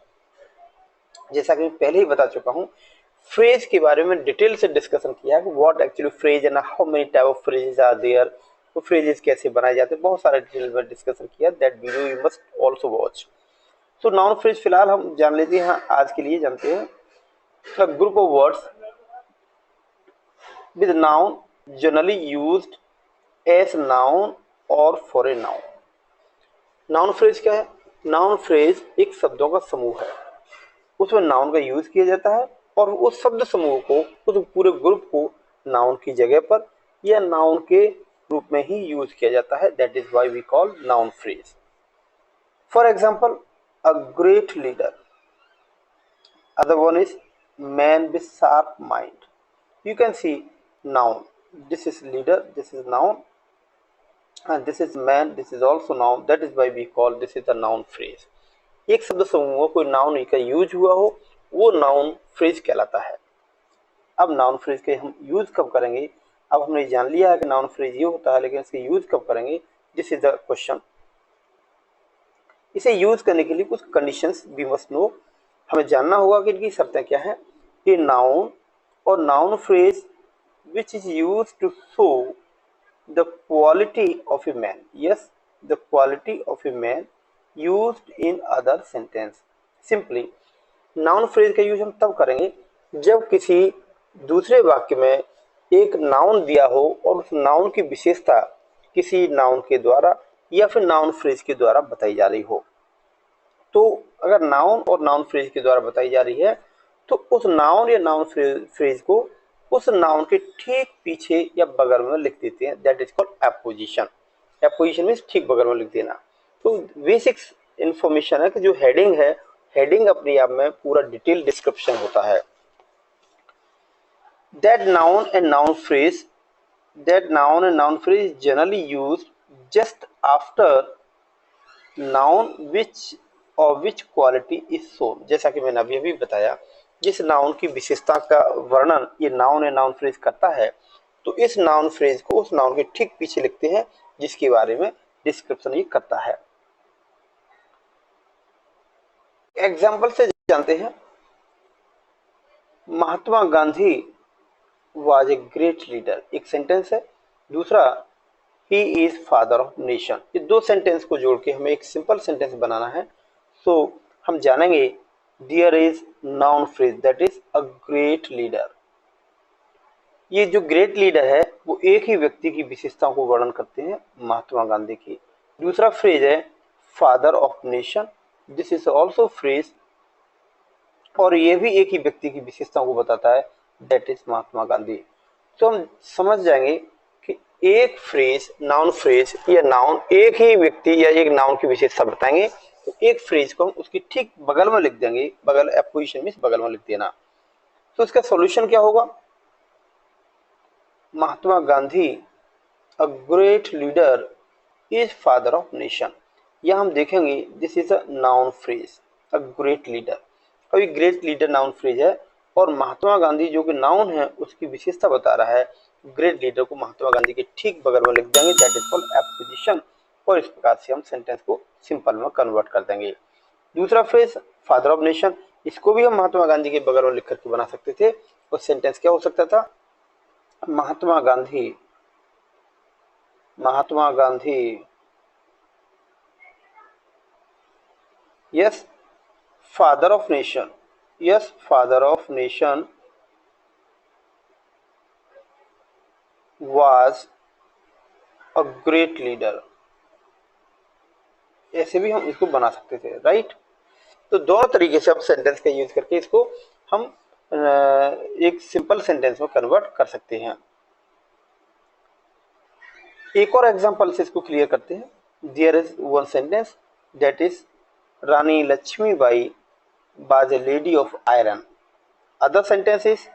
जैसा कि मैं पहले ही बता चुका हूँ, फ्रेज के बारे में डिटेल से डिस्कशन किया है. What actually phrase and how many type of phrases are there. तो फ्रेजेस कैसे बनाए जाते हैं बहुत सारे डिटेल में डिस्कशन किया. That video you must also watch. तो नाउन फ्रेज फिलहाल हम जान लेते हैं. आज के लिए जानते हैं the group of words with noun generally used as noun और for a noun. Noun phrase क्या है? नाउन फ्रेज एक शब्दों का समूह है, उसमें नाउन का यूज किया जाता है और उस शब्द समूह को, उस पूरे ग्रुप को नाउन की जगह पर या नाउन के रूप में ही यूज किया जाता है. That is why we call noun phrase. For example a great leader. Other one is man with sharp mind. You can see noun. This is leader, this is noun, and this is man, this is also noun. That is why we call this is a noun phrase. एक शब्द समूह कोई noun का use हुआ हो वो noun phrase कहलाता है. अब नाउन फ्रेज के हम यूज कब करेंगे? अब हमने जान लिया है कि नाउन फ्रेज ये होता है, लेकिन इसके यूज कब करेंगे? This is the question. इसे यूज करने के लिए कुछ कंडीशंस वी मस्ट नो. हमें जानना होगा कि इनकी शर्तें क्या हैं. कि नाउन और noun phrase which is use to show the quality of a man. Yes, the quality of a man used in other sentence. Simply noun phrase का यूज हम तब करेंगे जब किसी दूसरे वाक्य में एक नाउन दिया हो और उस नाउन की विशेषता किसी नाउन के द्वारा या फिर नाउन फ्रेज के द्वारा बताई जा रही हो. तो अगर नाउन और नाउन फ्रेज के द्वारा बताई जा रही है तो उस नाउन या नाउन फ्रेज को उस नाउन के ठीक पीछे या बगल में लिख देते हैं. That is called apposition. Apposition means ठीक बगल में लिख देना. तो बेसिक्स इंफॉर्मेशन है कि जो हेडिंग है, हेडिंग अपने आप में पूरा डिटेल डिस्क्रिप्शन होता है। That noun and noun phrase generally use just after noun which quality is shown. जैसा कि मैंने अभी अभी बताया, जिस नाउन की विशेषता का वर्णन ये नाउन एंड नाउन फ्रेज करता है, तो इस नाउन फ्रेज को उस नाउन के ठीक पीछे लिखते हैं जिसके बारे में डिस्क्रिप्शन ये करता है। एग्जाम्पल से जानते हैं, Mahatma Gandhi was a great leader, एक सेंटेंस है। दूसरा, he is father of nation. ये दो सेंटेंस को जोड़ के हमें एक सिंपल सेंटेंस बनाना है। सो हम जानेंगे there is noun phrase that is a great leader. ये जो ग्रेट लीडर है वो एक ही व्यक्ति की विशेषताओं को वर्णन करते हैं, महात्मा गांधी की। दूसरा फ्रेज है father of nation, this is also phrase, और ये भी एक ही व्यक्ति की विशेषताओं को बताता है, दैट इज महात्मा गांधी। तो हम समझ जाएंगे कि एक फ्रेज, नाउन फ्रेज या नाउन एक ही व्यक्ति या एक नाउन की विशेषता बताएंगे, तो एक फ्रेज को हम उसकी ठीक बगल में लिख देंगे, बगल एपोजिशन में बगल में लिख देना। तो इसका सॉल्यूशन क्या होगा, Mahatma Gandhi a great leader is father of nation. यह हम देखेंगे this is a noun phrase, a great leader. अभी ग्रेट लीडर नाउन फ्रेज है और महात्मा गांधी जो कि नाउन है उसकी विशेषता बता रहा है, ग्रेट लीडर को महात्मा गांधी के ठीक बगल में लिख देंगे, दैट इज कॉल्ड एप्सिशन। और इस प्रकार से हम सेंटेंस को सिंपल में कन्वर्ट कर देंगे। दूसरा फ्रेज फादर ऑफ नेशन, इसको भी हम महात्मा गांधी के बगल में लिख करके बना सकते थे, और सेंटेंस क्या हो सकता था, Mahatma Gandhi yes father of nation, yes father of nation was a great leader। ऐसे भी हम इसको बना सकते थे, राइट। तो दोनों तरीके से हम सेंटेंस का यूज करके इसको हम एक सिंपल सेंटेंस में कन्वर्ट कर सकते हैं। एक और एग्जांपल से इसको क्लियर करते हैं। There is one sentence that is Rani Lakshmibai was a lady of iron. Other sentence is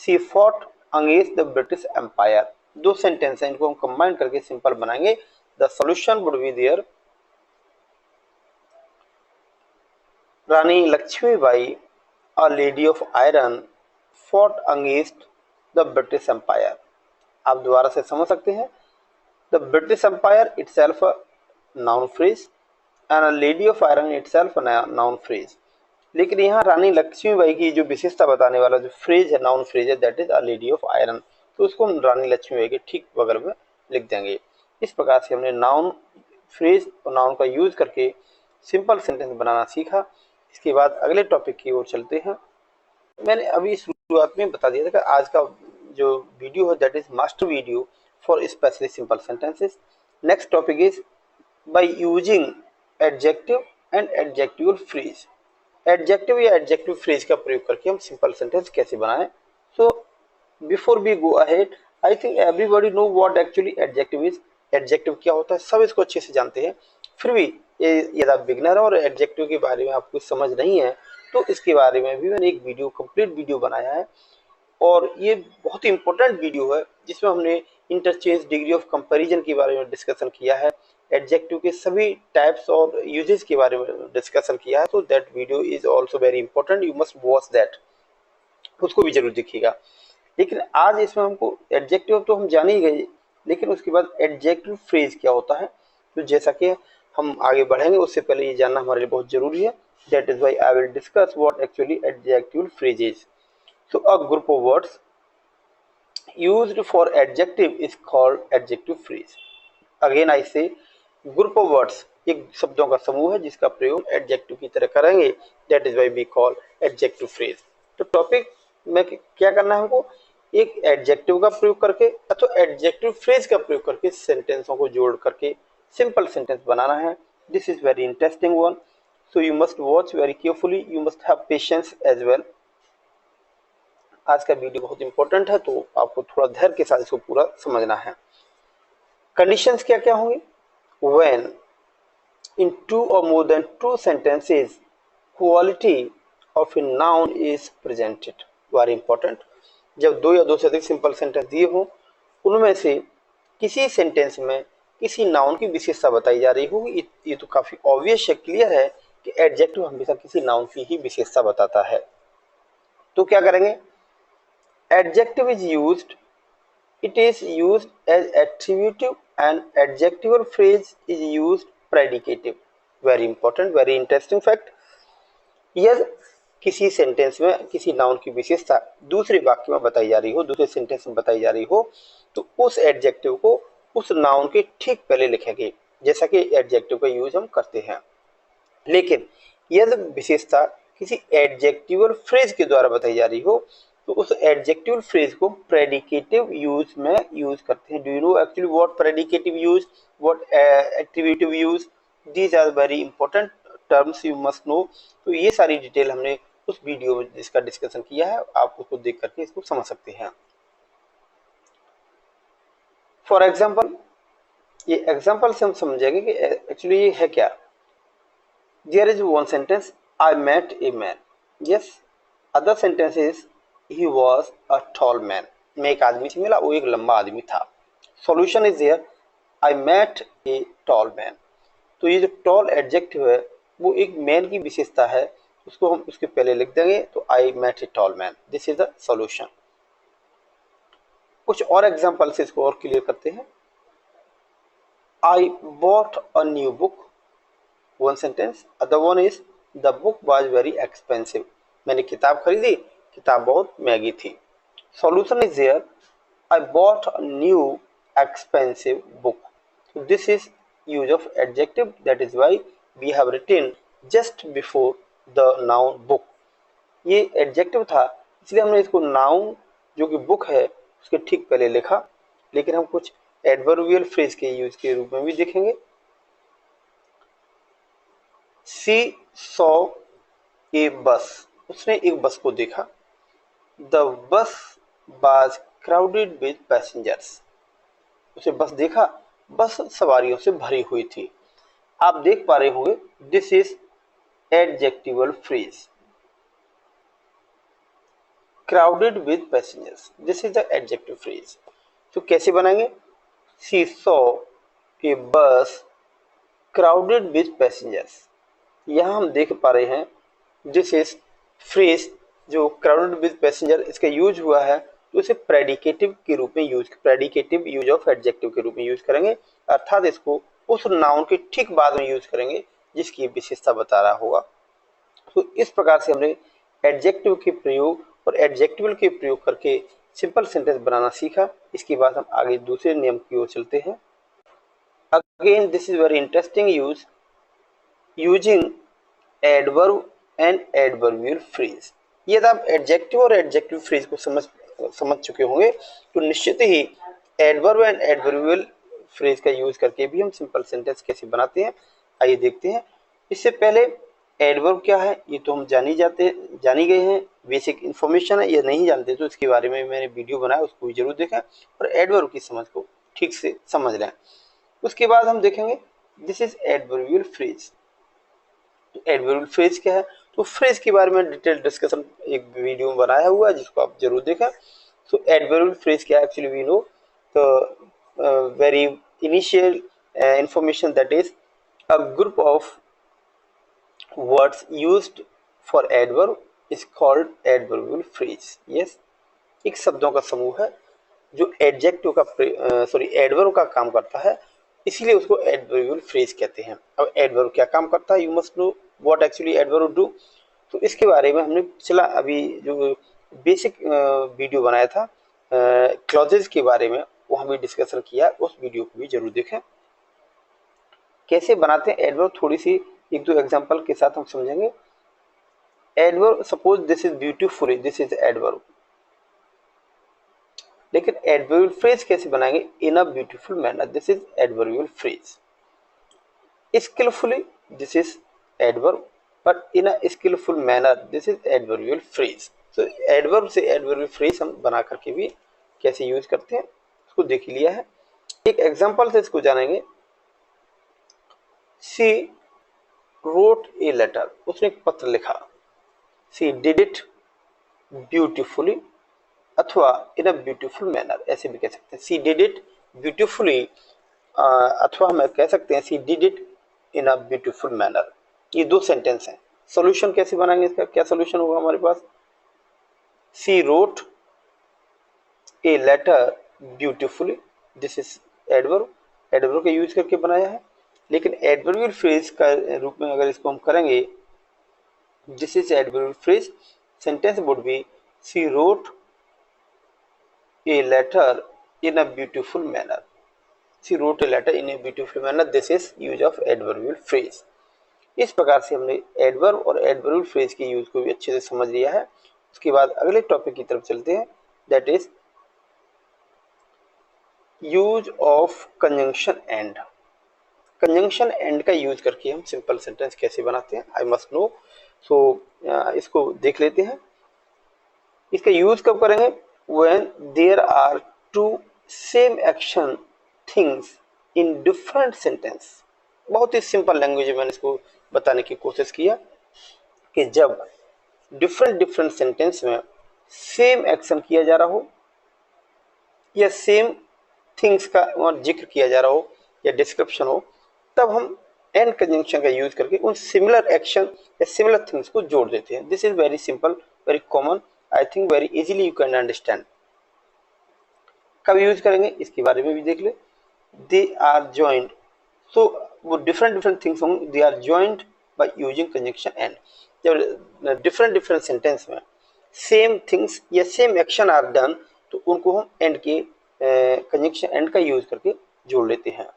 she fought against the British empire. दो सेंटेंस है, इनको हम कंबाइन करके सिंपल बनाएंगे। The solution would be there, Rani Lakshmibai a lady of iron fought against the British empire. आप दोबारा से समझ सकते हैं, the British empire itself a noun phrase and a lady of iron itself a noun phrase. लेकिन यहाँ रानी लक्ष्मीबाई की जो विशेषता बताने वाला जो फ्रेज है, नाउन फ्रेज है, that is a lady of iron. तो उसको हम रानी लक्ष्मीबाई के ठीक बगल में लिख देंगे। इस प्रकार से हमने नाउन फ्रेज और नाउन का यूज करके सिंपल सेंटेंस बनाना सीखा। इसके बाद अगले टॉपिक की ओर चलते हैं। मैंने अभी शुरुआत में बता दिया था कि आज का जो वीडियो है that is master video for specially simple sentences. Next topic is by using adjective and adjectival phrase. Adjective या एडजेक्टिव फ्रेज का प्रयोग करके हम सिंपल सेंटेंस कैसे बनाएं। So before we go ahead, I think everybody know what actually adjective is. Adjective क्या होता है सब इसको अच्छे से जानते हैं, फिर भी यदि आप बिगनर और एडजेक्टिव के बारे में आपको समझ नहीं है तो इसके बारे में भी मैंने एक वीडियो, कंप्लीट वीडियो बनाया है, और ये बहुत ही इंपॉर्टेंट वीडियो है जिसमें हमने इंटरचेंज, डिग्री ऑफ कंपैरिजन के बारे में डिस्कशन किया है, एडजेक्टिव के सभी टाइप्स और यूजेस के बारे में डिस्कशन किया है। तो that video is also very important, you must watch that, उसको भी जरूर देखिएगा। लेकिन आज इसमें हमको एडजेक्टिव तो हम जान ही गए, लेकिन उसके बाद एडजेक्टिव फ्रेज क्या होता है, तो जैसा कि हम आगे बढ़ेंगे उससे पहले ये जानना हमारे लिए बहुत जरूरी है। That is why I will discuss what actually adjective phrase is. So a group of words used for adjective is called adjective phrase. Again I say group of words, एक शब्दों का समूह है जिसका प्रयोग एडजेक्टिव की तरह करेंगे, that is why we call adjective phrase। तो टॉपिक में क्या करना है हमको, एक एडजेक्टिव का प्रयोग करके अथवा एडजेक्टिव फ्रेज का प्रयोग करके सेंटेंसों को जोड़ करके सिंपल सेंटेंस बनाना है। This is very interesting one, so you must watch very carefully, you must have patience as well. आज का वीडियो बहुत इंपॉर्टेंट है तो आपको थोड़ा धैर्य के साथ इसको पूरा समझना है। कंडीशंस क्या क्या होंगे, when in 2 or more than 2 sentences, quality of a noun is presented. Very important. जब 2 या 2 से अधिक सिंपल सेंटेंस दिए हो, उनमें से किसी सेंटेंस में किसी नाउन की विशेषता बताई जा रही होगी, ये तो काफी ऑब्वियस है, क्लियर है कि एडजेक्टिव हमेशा किसी नाउन की ही विशेषता बताता है। तो क्या करेंगे, adjective is used, it is used as attributive and adjectival phrase is used predicative. Very important, very interesting fact. यह किसी सेंटेंस में किसी नाउन की विशेषता दूसरे वाक्य में बताई जा रही हो, दूसरे सेंटेंस में बताई जा रही हो, तो उस एडजेक्टिव को उस नाउन के ठीक पहले लिखेंगे, जैसा कि एडजेक्टिव का यूज हम करते हैं। लेकिन यदि विशेषता किसी एडजेक्टिवल फ्रेज के द्वारा बताई जा रही हो, तो उस एडजेक्टिव फ्रेज को प्रेडिकेटिव यूज में यूज करते हैं। Do you know actually what predicative use, what attributive use? These are very important terms, you must know. तो ये सारी डिटेल हमने उस वीडियो में जिसका डिस्कशन किया है, आप उसको देख करके इसको समझ सकते हैं। फॉर एग्जाम्पल, ये एग्जाम्पल से हम समझेंगे कि एक्चुअली ये है क्या। There is one sentence, I met a man. Yes. Other sentence is, he was a tall man. मैं एक आदमी से मिला, वो एक लंबा आदमी था। Solution is there, I met a tall man. तो ये जो tall adjective है, वो एक man की विशेषता है, उसको हम उसके पहले लिख देंगे, तो I met a tall man. This is the solution. कुछ और एग्जाम्पल से इसको और क्लियर करते हैं। I bought a new book. One sentence. Other one is, the book was very expensive. मैंने किताब खरीदी, किताब बहुत महंगी थी। Solution is there, I bought a new expensive book. So this is use of adjective, that is why we have written just before the noun book. ये adjective था, इसलिए हमने इसको noun जो कि book है उसके ठीक पहले लिखा, लेकिन हम कुछ adverbial phrase के यूज के रूप में भी देखेंगे। She saw a bus. उसने एक बस को देखा। The bus was crowded with passengers. उसे बस देखा, बस सवारियों से भरी हुई थी। आप देख पा रहे होंगे, this is adjectival phrase, crowded with passengers. This is the adjective phrase. तो कैसे बनाएंगे? She saw a bus crowded with passengers. यहाँ हम देख पा रहे हैं, दिस इज फ्रेज जो क्राउडेड विद पैसेंजर, इसका यूज हुआ है, तो इसे प्रेडिकेटिव के रूप में use, predicative use of adjective के रूप में यूज करेंगे, अर्थात इसको उस नाउन के ठीक बाद में यूज करेंगे जिसकी विशेषता बता रहा होगा। तो इस प्रकार से हमने एडजेक्टिव के प्रयोग और एडजेक्टिवल के प्रयोग करके सिंपल सेंटेंस बनाना सीखा। इसके बाद हम आगे दूसरे नियम की ओर चलते हैं। Again this is very interesting use, using adverb and adverbial phrase. यदि आप एडजेक्टिव और एडजेक्टिव फ्रेज को समझ चुके होंगे, तो निश्चित ही एडवर्ब एंड एडवर्बियल फ्रेज का यूज करके भी हम सिंपल सेंटेंस कैसे बनाते हैं, आइए देखते हैं। इससे पहले एडवर्ब क्या है ये तो हम जानी गए हैं, बेसिक इन्फॉर्मेशन है, ये नहीं जानते तो इसके बारे में मैंने वीडियो बनाया, उसको भी जरूर देखें और एडवर्ब की समझ को ठीक से समझ लें। उसके बाद हम देखेंगे दिस इज एडवर्बियल फ्रेज। तो एडवर्बियल फ्रेज क्या है, तो फ्रेज के बारे में डिटेल डिस्कशन एक वीडियो में बनाया हुआ है, जिसको आप जरूर देखें। सो एडवर्बियल फ्रेज क्या है, actually we know the very initial information, that is a group of words used for adverb is called adverbial phrase. Yes, एक शब्दों का समूह है जो एडजेक्टिव का एडवर्ब का काम करता है, इसीलिए उसको एडवर्बियल फ्रेज कहते हैं। अब एडवर्ब क्या काम करता है, you must know what actually adverb do. तो इसके बारे में हमने पिछला अभी जो बेसिक वीडियो बनाया था क्लॉजेज के बारे में, वो हमें डिस्कशन किया, उस वीडियो को भी जरूर देखें। कैसे बनाते हैं एडवर्ब, थोड़ी सी एक दो एग्जांपल के साथ हम समझेंगे। Adverb, suppose this is beautiful, this is adverb, लेकिन एडवर्बियल फ्रेज कैसे बनाएंगे, in a beautiful manner, this is adverbial phrase. Skilfully, this is adverb, but in a skilful manner, this is adverbial phrase. तो adverb से adverbial phrase हम बना करके भी कैसे यूज करते हैं उसको देख लिया है। एक एग्जांपल से इसको जानेंगे। शी wrote a letter, उसने एक पत्र लिखा. She did it beautifully अथवा in a beautiful manner, ऐसे भी कह सकते हैं. She did it beautifully अथवा हम कह सकते हैं she did it in a beautiful manner. ये दो सेंटेंस हैं. सॉल्यूशन कैसे बनाएंगे इसका, क्या सॉल्यूशन होगा हमारे पास? She wrote a letter beautifully. This is adverb. Adverb का यूज करके बनाया है. लेकिन एडवर्बियल फ्रेज का रूप में अगर इसको हम करेंगे, this is adverbial phrase, sentence would be she wrote a letter in a beautiful manner. She wrote a letter in a beautiful manner. This is use of adverbial phrase. इस प्रकार से हमने एडवर्ब और एडवर्बियल फ्रेज के use को भी अच्छे से समझ लिया है. उसके बाद अगले टॉपिक की तरफ चलते हैं, that is use of conjunction and. Conjunction and का यूज करके हम सिंपल सेंटेंस कैसे बनाते हैं, आई मस्ट नो. सो इसको देख लेते हैं. इसका यूज कब करेंगे? When there are two same action things in different sentence. बहुत ही सिंपल लैंग्वेज में मैंने इसको बताने की कोशिश किया कि जब डिफरेंट सेंटेंस में सेम एक्शन किया जा रहा हो या सेम थिंग्स का वहां जिक्र किया जा रहा हो या डिस्क्रिप्शन हो, तब हम एंड कंजंक्शन का यूज करके उन सिमिलर एक्शन या सिमिलर थिंग्स को जोड़ देते हैं. This is very simple, very common, I think very easily you can understand. कब यूज करेंगे इसके बारे में भी देख ले. दे आर जॉइंड, सो वो डिफरेंट थिंग्स होंगे. They are joined by using conjunction and. जब डिफरेंट सेंटेंस में सेम थिंग्स या सेम एक्शन आर डन, तो उनको हम एंड के कंजंक्शन एंड का यूज करके जोड़ लेते हैं.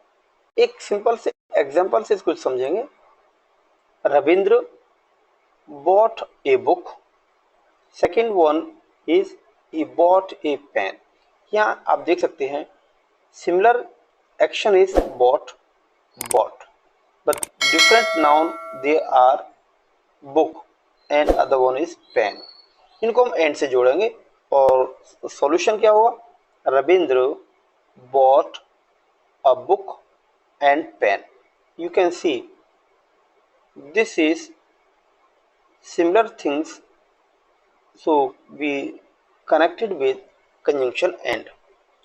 एक सिंपल से एग्जांपल से इसको समझेंगे. Ravindra bought a book. Second one is he bought a pen. यहाँ आप देख सकते हैं similar action is bought, but different noun they are book and other one is pen. इनको हम एंड से जोड़ेंगे और सॉल्यूशन क्या होगा? Ravindra bought a book and pen. You can see this is similar things, so we connected with conjunction and.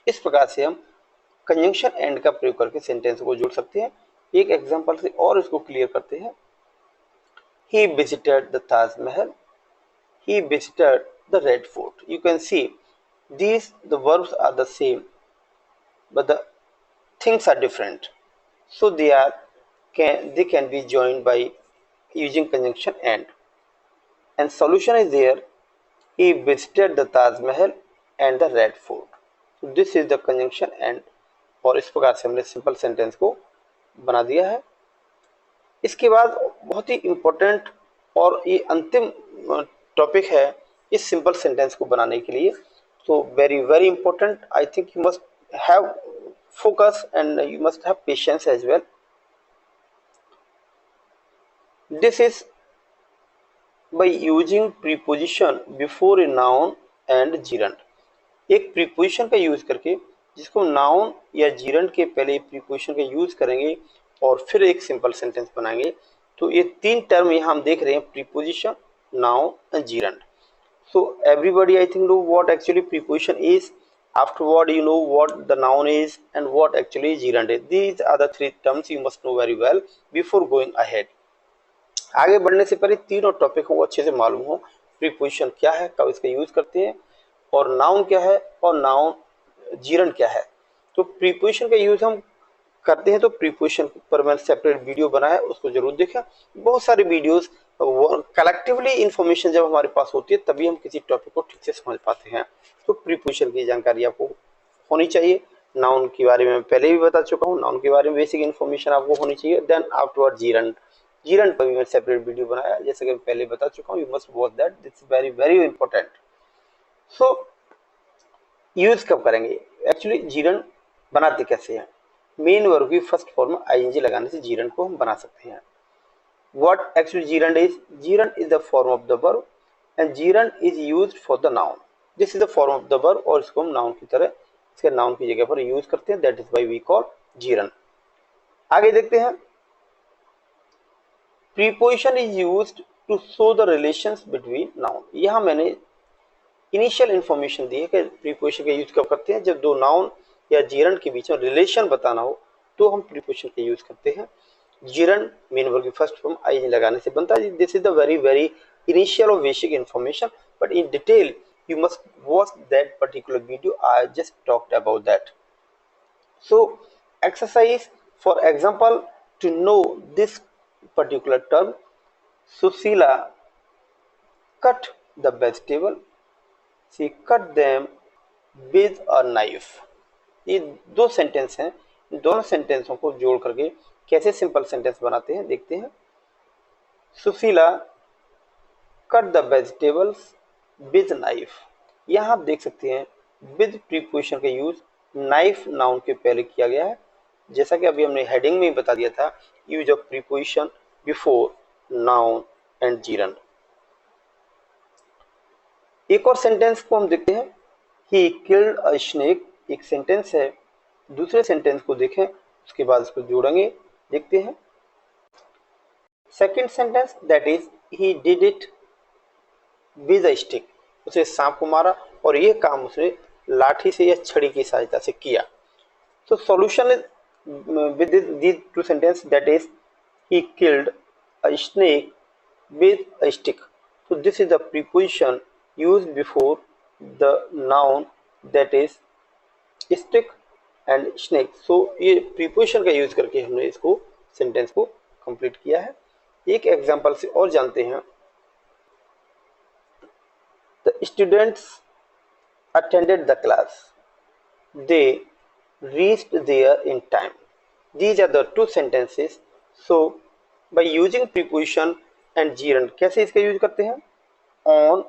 इस प्रकार से हम कंजंक्शन एंड का प्रयोग करके सेंटेंस को जोड़ सकते हैं. एक एग्जांपल से और इसको क्लियर करते हैं. He visited the Taj Mahal. He visited the Red Fort. You can see these the verbs are the same, but the things are different. So they can be joined by using conjunction and. And solution is there. He visited the Taj Mahal and the Red Fort. So this is the conjunction and. और इस प्रकार से हमने simple sentence को बना दिया है. इसके बाद बहुत ही इम्पोर्टेंट और ये अंतिम टॉपिक है इस सिंपल सेंटेंस को बनाने के लिए. तो very important, I think you must have focus and you must have patience as well. This is by using preposition before a noun and gerund. एक प्रीपोजिशन का यूज करके, जिसको नाउन या जीरंड के पहले प्रीपोजिशन का यूज करेंगे और फिर एक सिंपल सेंटेंस बनाएंगे. तो ये तीन टर्म यहाँ हम देख रहे हैं, preposition, noun and gerund. So everybody I think know what actually preposition is. Afterward you know what the noun is and what actually gerund is. These are the three terms you must know very well before going ahead. आगे बढ़ने से पहले तीनों topic को अच्छे से मालूम हो. प्रीपोजिशन क्या है, कब इसका यूज करते हैं, और नाउन क्या है, और नाउन जीरंड क्या है. तो प्रीपोजिशन का यूज हम करते हैं, तो प्रीपोजिशन पर मैंने सेपरेट वीडियो बनाया, उसको जरूर देखें. बहुत सारे वीडियोस कलेक्टिवली इंफॉर्मेशन जब हमारे पास होती है तभी हम किसी टॉपिक को ठीक से समझ पाते हैं. तो प्रीपोजिशन की जानकारी आपको होनी चाहिए. नाउन के बारे में पहले भी बता चुका हूँ, नाउन के बारे में बेसिक इन्फॉर्मेशन आपको होनी चाहिए. Then afterward gerund. जीरंड पर भी मैंने सेपरेट वीडियो बनाया, जैसे कि पहले बता चुका हूँ. You must watch that, this is very important. So use कब करेंगे, एक्चुअली जीरंड बनाते कैसे हैं? मेन वर्ब की फर्स्ट फॉर्म में आईएनजी लगाने से जीरंड को हम बना सकते हैं. What actually gerund is? Gerund is the form of the verb and gerund is used for the noun. This is the form of the verb और इसको हम नाउन की तरह, इसके नाउन की जगह पर यूज करते हैं. That is why we call gerund. आगे देखते हैं. Preposition is used to show the relations between noun. यहाँ मैंने इनिशियल इंफॉर्मेशन दी है कि प्रीपोजिशन का यूज कब करते हैं, जब दो नाउन या जीरंड के बीच में रिलेशन बताना हो तो हम प्रीपोजिशन का यूज करते हैं। जीरंड मेन वर्ब की फर्स्ट फॉर्म आई लगाने से बनता है। This is the very very initial और basic information, but in detail you must watch that particular video. I just talked about that. So exercise, for example, to know this particular term, Susila cut the vegetable, she cut them with a knife. ये दो sentence हैं, इन दोनों सेंटेंसों को जोड़ करके कैसे simple sentence बनाते हैं देखते हैं। Sushila cut the vegetables with knife. यहाँ आप देख सकते हैं विद प्रीपोजिशन का यूज नाइफ नाउन के पहले किया गया है, जैसा कि अभी हमने हेडिंग में ही बता दिया था, use of preposition before noun and gerund. एक और सेंटेंस को हम देखते हैं, ही किल्ड अ स्नेक, एक सेंटेंस है। दूसरे सेंटेंस को देखें, उसके बाद इसको जोड़ेंगे, देखते हैं। Second sentence that is he did it with a stick, उसने सांप को मारा और ये काम उसने लाठी से या छड़ी की सहायता से किया। तो solution is with these two sentences, that is he killed a snake with a stick. So this is the preposition used before the noun, that is stick and snake. So ये preposition का use करके हमने इसको sentence को complete किया है। एक example से और जानते हैं। The students attended the class. They reached there in time. These are the two sentences. So by using preposition and gerund, कैसे इसका यूज करते हैं? On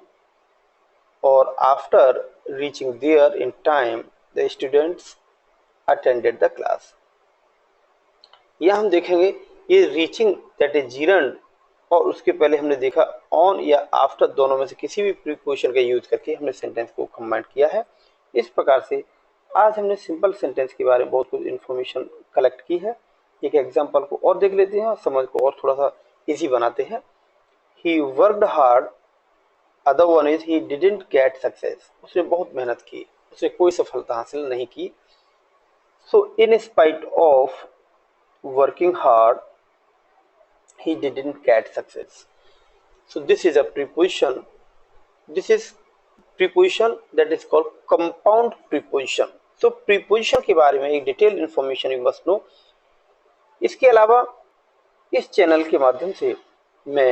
or after reaching there in time, the students attended the class. यह हम देखेंगे ये reaching that is gerund, और उसके पहले हमने देखा on या after, दोनों में से किसी भी preposition का यूज करके हमने सेंटेंस को कंबाइन किया है। इस प्रकार से आज हमने सिंपल सेंटेंस के बारे में बहुत कुछ इन्फॉर्मेशन कलेक्ट की है। एक एग्जांपल को और देख लेते हैं और समझ को और थोड़ा सा इजी बनाते हैं। He worked hard, other one is he didn't get success, उसने बहुत मेहनत की, उसने कोई सफलता हासिल नहीं की। So in spite of working hard he didn't get success. So this is a preposition. This is preposition that is called compound preposition. So preposition के बारे में एक detail information you must no. इसके अलावा इस चैनल के माध्यम से मैं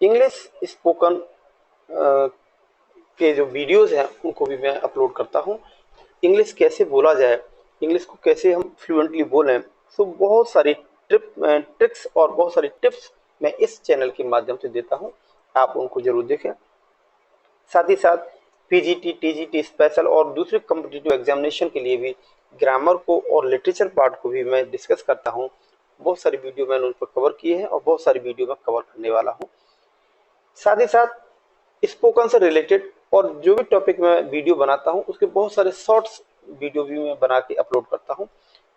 इंग्लिश स्पोकन के जो वीडियोस हैं उनको भी मैं अपलोड करता हूँ। इंग्लिश कैसे बोला जाए, इंग्लिश को कैसे हम फ्लुएंटली बोलें, तो बहुत सारी ट्रिक्स और बहुत सारी टिप्स मैं इस चैनल के माध्यम से देता हूं, आप उनको जरूर देखें। साथ ही साथ पीजीटी, टीजीटी स्पेशल और दूसरे कॉम्पिटिटिव एग्जामिनेशन के लिए भी ग्रामर को और लिटरेचर पार्ट को भी मैं डिस्कस करता हूं। बहुत सारी वीडियो मैंने उन पर कवर किए हैं और बहुत सारी वीडियो मैं कवर करने वाला हूं। साथ ही साथ स्पोकन से रिलेटेड और जो भी टॉपिक मैं वीडियो बनाता हूं उसके बहुत सारे शॉर्ट्स वीडियो भी मैं बना के अपलोड करता हूं।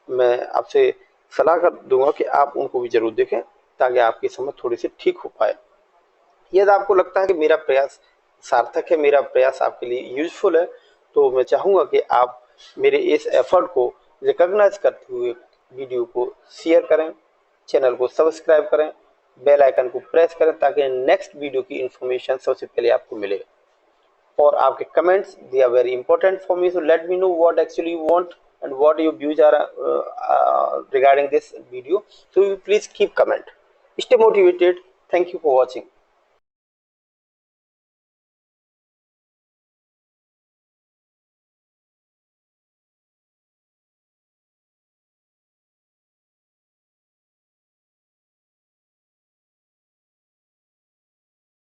मैं आपसे सलाह कर दूंगा कि आप उनको भी जरूर देखें ताकि आपकी समझ थोड़ी सी ठीक हो पाए। यदि आपको लगता है कि मेरा प्रयास सार्थक है, मेरा प्रयास आपके लिए यूजफुल है, तो मैं चाहूँगा कि आप मेरे इस एफर्ट को रिकॉग्नाइज करते हुए वीडियो को शेयर करें, चैनल को सब्सक्राइब करें, बेल आइकन को प्रेस करें ताकि नेक्स्ट वीडियो की इंफॉर्मेशन सबसे पहले आपको मिले। और आपके comments they are very important for me, so let me know what actually you want and what your views are regarding this video. So you please keep comment. Stay motivated. Thank you for watching.